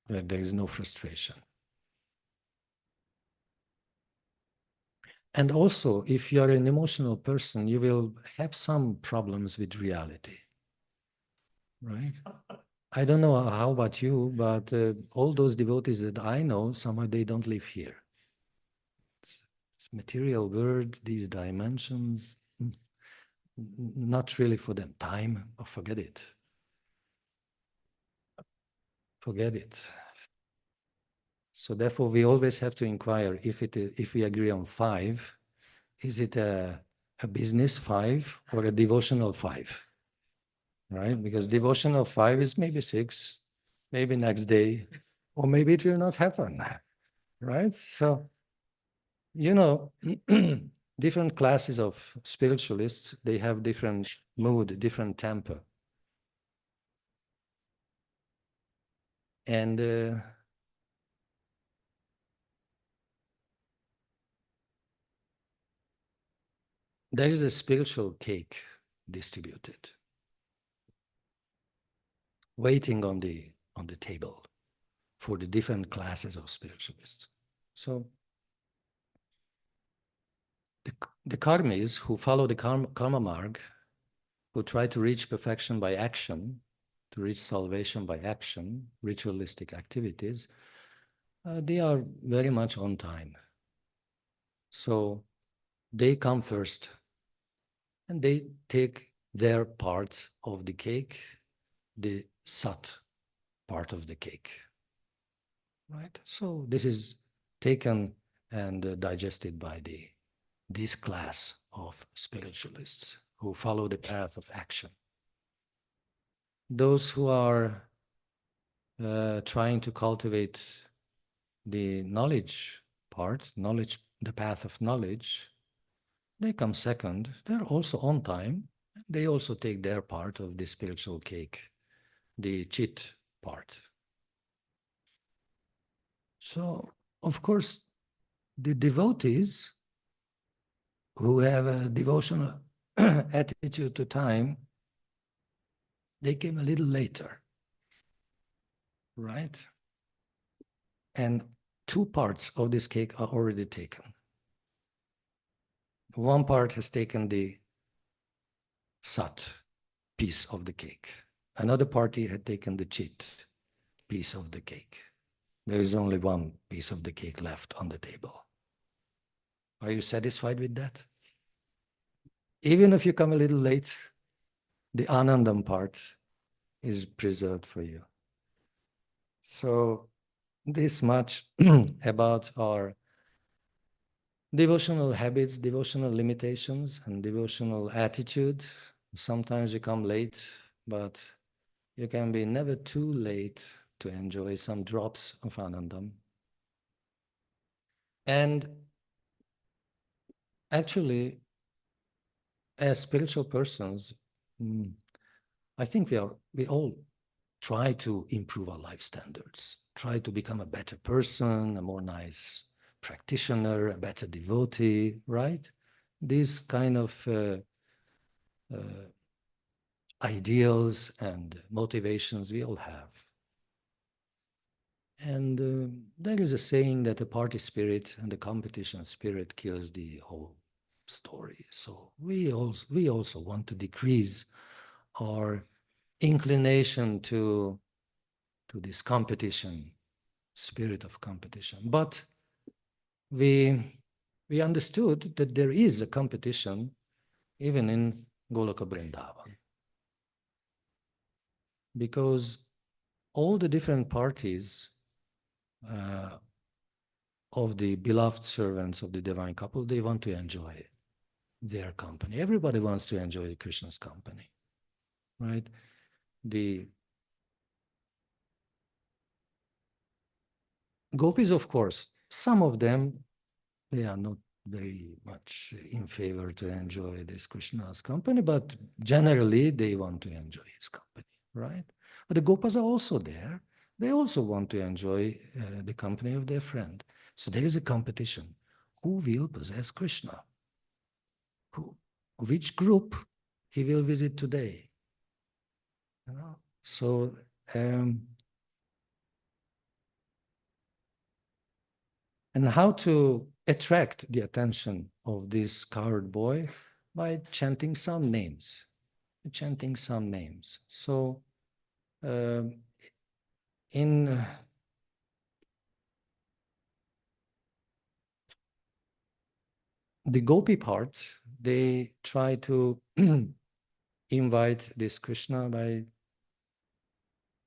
where there is no frustration. And also, if you are an emotional person, you will have some problems with reality, right? I don't know how about you, but all those devotees that I know, somehow they don't live here. It's material world, these dimensions, not really for them. Time, oh, forget it. Forget it. So therefore, we always have to inquire if we agree on 5, is it a business 5 or a devotional 5? Right? Because devotional 5 is maybe 6, maybe next day, or maybe it will not happen. Right? So, you know, different classes of spiritualists, they have different mood, different temper. And there is a spiritual cake distributed, waiting on the table for the different classes of spiritualists. So the karmis who follow the karma marg, who try to reach perfection by action, to reach salvation by action, ritualistic activities, they are very much on time. So they come first and they take their part of the cake, the sat part of the cake, right? So this is taken and digested by this class of spiritualists who follow the path of action. Those who are trying to cultivate the knowledge part, the path of knowledge, they come second. They're also on time. They also take their part of the spiritual cake, the chit part. So, of course, the devotees who have a devotional attitude to time, they came a little later, right? And 2 parts of this cake are already taken. One part has taken the sat piece of the cake. Another party had taken the chit piece of the cake. There is only one piece of the cake left on the table. Are you satisfied with that? Even if you come a little late, the Anandam part is preserved for you. So this much about our devotional habits, devotional limitations, and devotional attitude. Sometimes you come late, but you can be never too late to enjoy some drops of Anandam. And actually, as spiritual persons, I think we all try to improve our life standards, try to become a better person, a more nice practitioner, a better devotee, right? These kind of ideals and motivations we all have. And there is a saying that the party spirit and the competition spirit kills the whole story. So we also want to decrease our inclination to this competition, spirit of competition. But we understood that there is a competition even in Goloka Vrindavan, because all the different parties of the beloved servants of the divine couple, they want to enjoy their company. Everybody wants to enjoy Krishna's company, right? The gopis, of course, some of them, they are not very much in favor to enjoy this Krishna's company, but generally they want to enjoy his company, right? But the gopas are also there. They also want to enjoy the company of their friend. So there is a competition. Who will possess Krishna? Which group he will visit today? You know? So and how to attract the attention of this cowherd boy? By chanting some names, chanting some names. So in the gopi part, they try to invite this Krishna by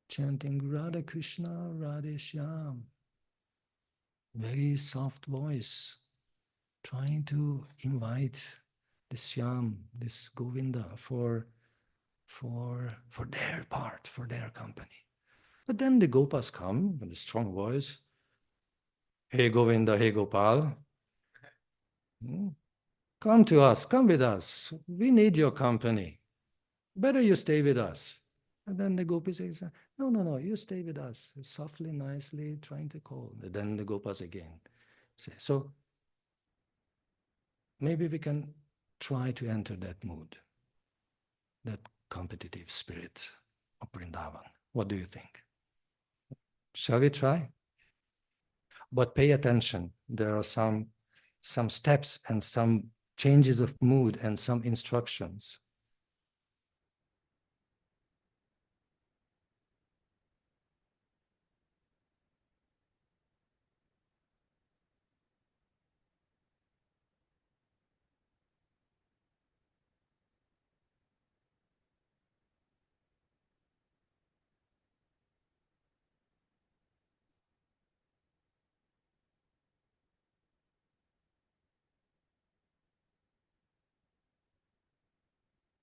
chanting Radha Krishna, Radhe Shyam. Very soft voice, trying to invite this Shyam, this Govinda for their part, for their company. But then the Gopas come with a strong voice. Hey Govinda, hey Gopal, come to us, come with us. We need your company. Better you stay with us. And then the Gopis say, no, you stay with us. Softly, nicely, trying to call. And then the Gopas again say, so maybe we can try to enter that mood, that competitive spirit of Vrindavan. What do you think? Shall we try? But pay attention. There are some steps and some changes of mood and some instructions.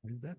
Is that?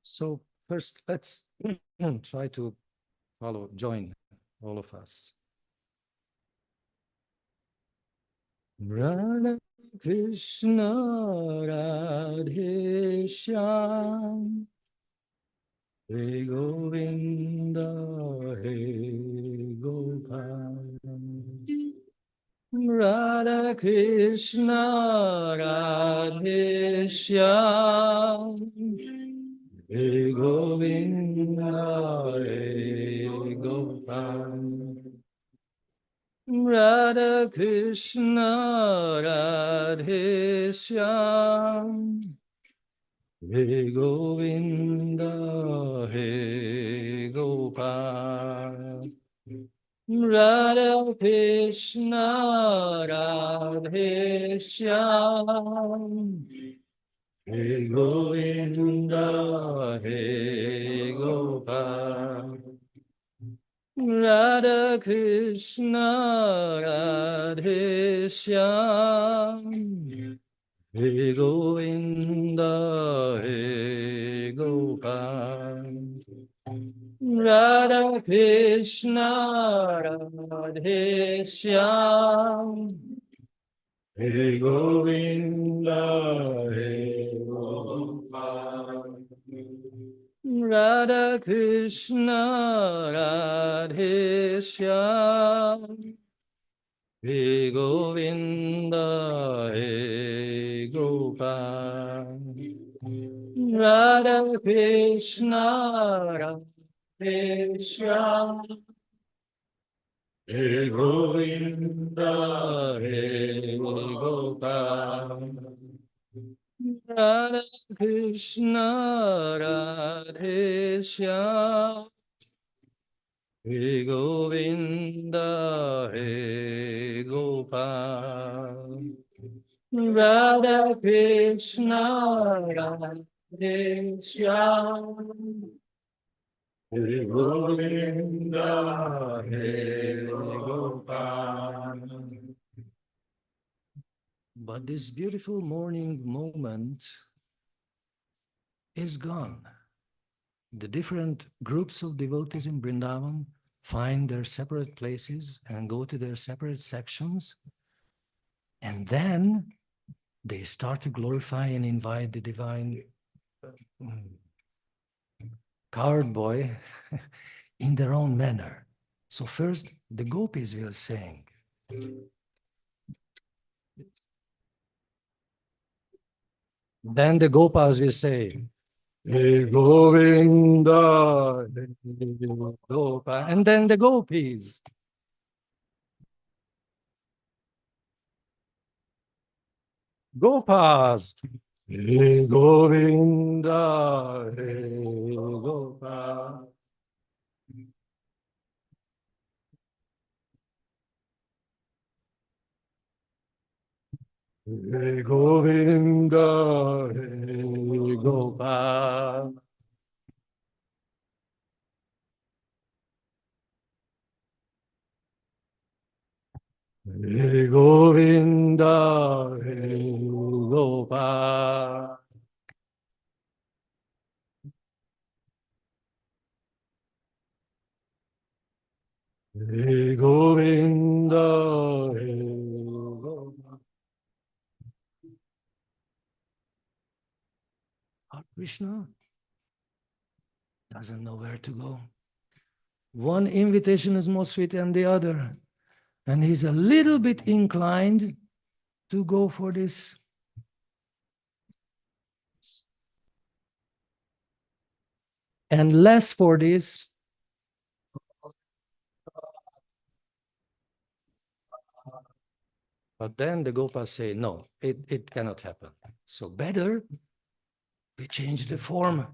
So first, let's try to join all of us. Radha Krishna Radhe Shyam, Hey Govinda, Hey Gopal. Radha Krishna Radhe Shyam, Radha Krishna Radhe Shyam He Govinda He Gopal Radha Krishna Radhe Shyam He Govinda He Gopal Radha Krishna Radhe Shyam He Govinda He Gopal Radha Krishna Radhe Shyam He Govinda He Gopal Radha Krishna Radhe Shyam He Govinda He Gopal Radha Krishna Radhe Shyam He Govinda He Gopal Radha Krishna Radhe Shyam He Govinda He Gopal Radha Krishna Radhe Shyam He Govinda He Gopal. But this beautiful morning moment is gone. The different groups of devotees in Vrindavan find their separate places and go to their separate sections. And then they start to glorify and invite the divine cowherd boy in their own manner. So first, the gopis will sing. Then the gopas will say, Hey Govinda, hey Gopa. And then the gopis. Gopas. Hey Govinda, hey Gopa. Hey Govinda, hey Gopa. Hey Govinda, hey Gopa. Hey Govinda, hey Gopa. Lord Krishna doesn't know where to go. One invitation is more sweet than the other. And he's a little bit inclined to go for this. And less for this. But then the Gopas say, no, it cannot happen. So better we change the form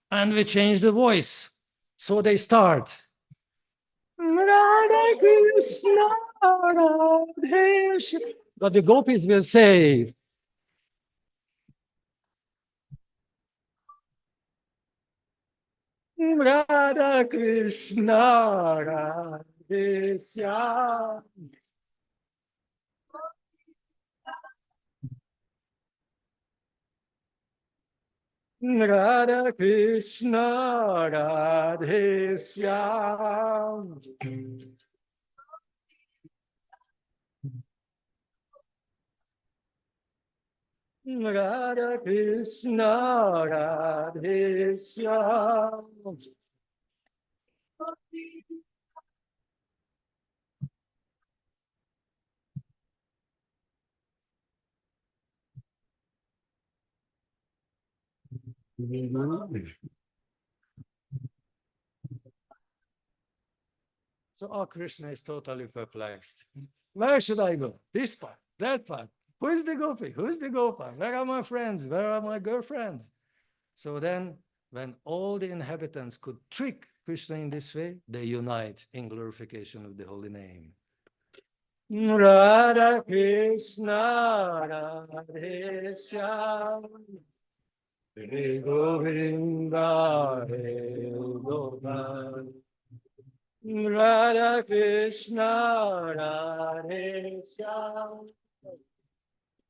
and we change the voice. So they start. Radha Krishna, Radhe Shri. But the gopis will say, Radha Krishna, Radhe Shyam. Radha Krishna, Radhe Shyam. Radha Krishna, Radhe Shyam. So, oh, Krishna is totally perplexed. Where should I go? This part, that part. Who is the gopi? Who is the gopa? Where are my friends? Where are my girlfriends? So then, when all the inhabitants could trick Krishna in this way, they unite in glorification of the holy name. Radha Krishna Radhe Shyam Hare Govinda Hare Gopal Radha Krishna Radhe Shyam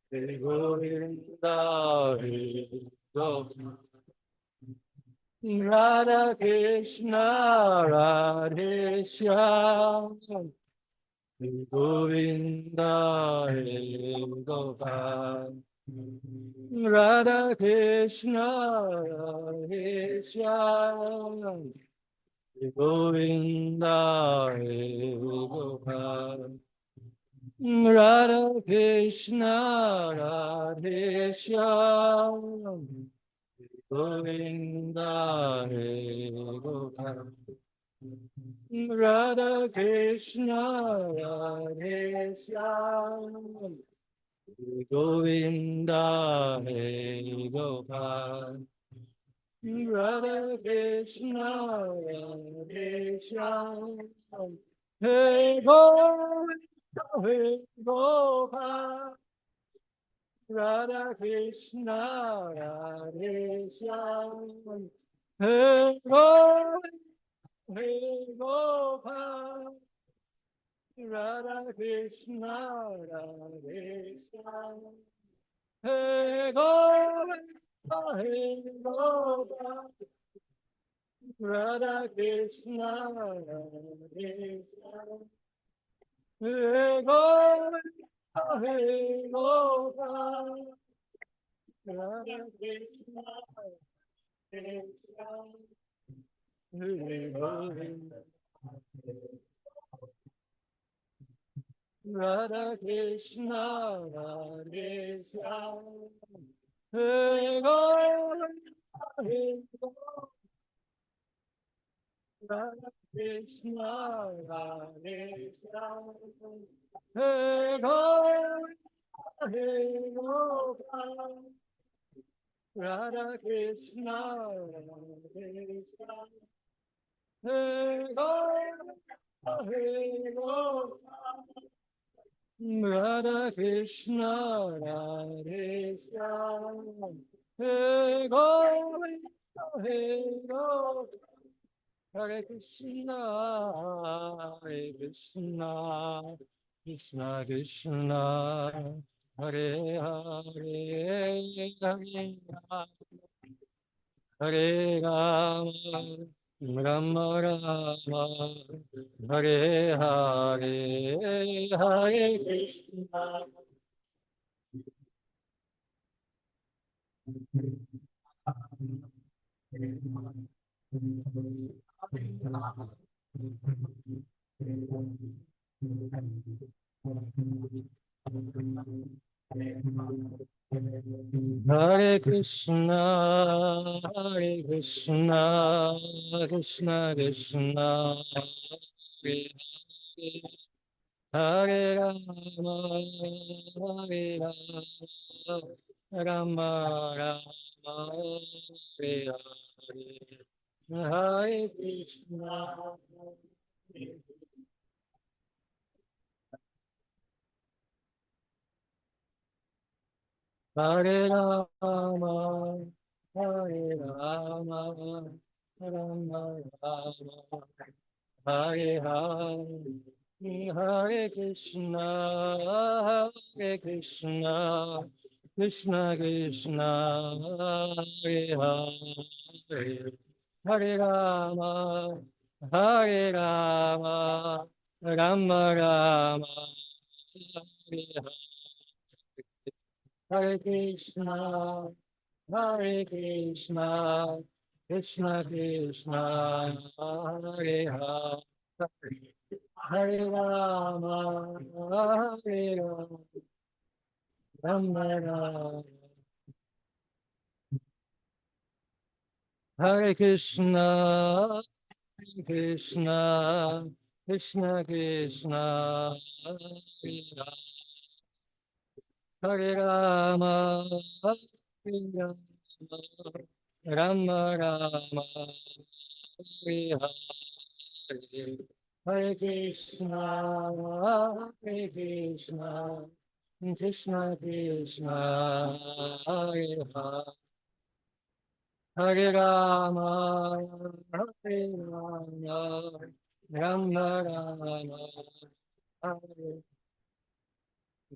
Hare Govinda Hare Gopal Radha Krishna Radhe Shyam Govinda Hare Gopal Radha Krishna Radhe Shyam Govinda Hare Gopal Radha Krishna Radhe Shyam Govinda Hare Gopal Radha Krishna Radhe Shyam Govinda Hare Gopal Radha Krishna Radhe Shyam Hare Govinda Hare Gopal Radha Krishna Radhe Shyam Hare Govinda Hare Gopal Radha Krishna Radhe Shyam Hare Govinda Hare Gopal Radha Krishna Radhe Shyam Hare Govinda Hare Gopal Radha Krishna Radhe Shyam Hare Govinda Radha Krishna Radhe Shyam Hare Govinda Hare Gopal Radha Krishna Radhe Shyam Hare Govinda Hare Gopal Radha Krishna Radhe Shyam Hare Govinda Hare Gopal Radha Krishna Radhe Shyam Hare Govinda Hare Gopal Hare Krishna Krishna Krishna Hare Hare Hare Rama Rama Rama Hare Hare Hare Krishna Hare Krishna, Hare Krishna, Krishna Krishna, Hare Hare, Hare Rama, Hare Rama, Rama Rama, Hare Hare, Hare Krishna. Hare Rama, Hare Rama, Rama Rama, Hare Hare, Hare Krishna, Hare Krishna, Krishna Krishna, Hare Hare, Hare Rama, Hare Rama, Rama Rama, Hare Hare. Hare Krishna, Hare Krishna, Krishna Krishna, Hare Hare, Hare Rama, Hare Rama, Rama Rama. Hare Krishna, Hare Krishna, Krishna Krishna, Hare Rama, Hare Rama, Rama Rama, Hare Hare, Hare Krishna, Hare Krishna, Krishna Krishna, Hare Hare. Hare Rama, Hare Rama, Rama Rama, Hare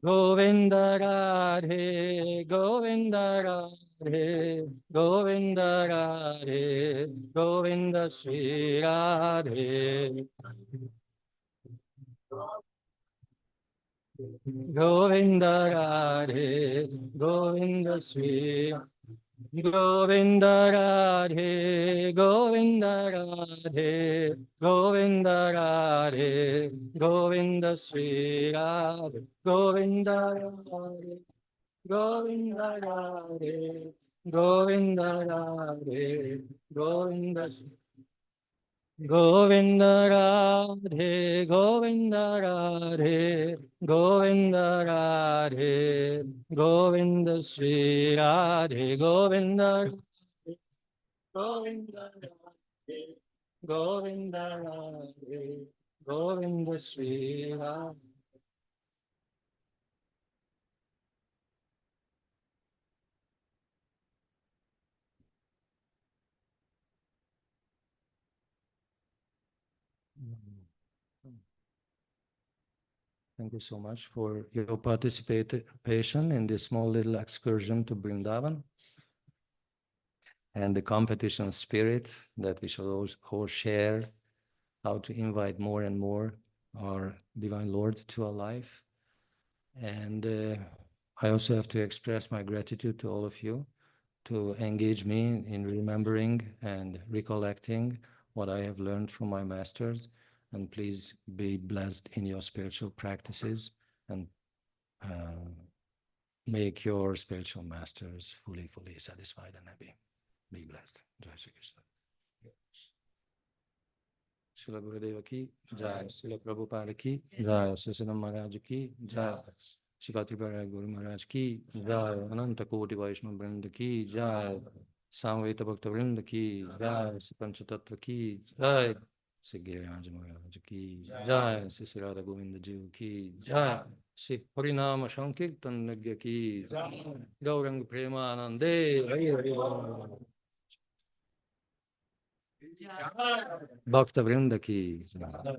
Govinda Radhe, Govinda Radhe, Govinda Radhe, Govinda Sri Radhe. Govinda Radhe, Govinda Sri Govinda Radhe, Govinda Radhe, Govinda Radhe, Govinda Sri Radhe, Govinda Radhe, Govinda Radhe, Govinda Radhe, Govinda Govinda Radhe, Govinda Radhe, Govinda Radhe, Govinda Sri Radhe, Govinda Radhe, Govinda Radhe, Govinda Radhe, Govinda Sri Radhe. Thank you so much for your participation in this small little excursion to Vrindavan and the competition spirit that we shall all share, how to invite more and more our Divine Lord to our life. And I also have to express my gratitude to all of you to engage me in remembering and recollecting what I have learned from my masters. And please be blessed in your spiritual practices and make your spiritual masters fully satisfied and happy. Be blessed. Jai Shri Krishna. Srila Gurudeva ki Jai, Srila Prabhupada ki Jai, Srila Maharaj ki Jai, Srila Tripurari Guru Maharaj ki Jai, Ananta Koti Vaishnava Vrinda ki Jai, Samveta Bhakta Vrinda ki Jai, Sri Panchatattva ki Jai, Sri Giriraj Maharaj ki Jai, Sri Radha Govinda Jiva ki Jai, Sri Harinama Sankirtan Nagya ki Jai, Gauranga Premanande Hari Hari Bol. Bhakta Vrinda ki Jai.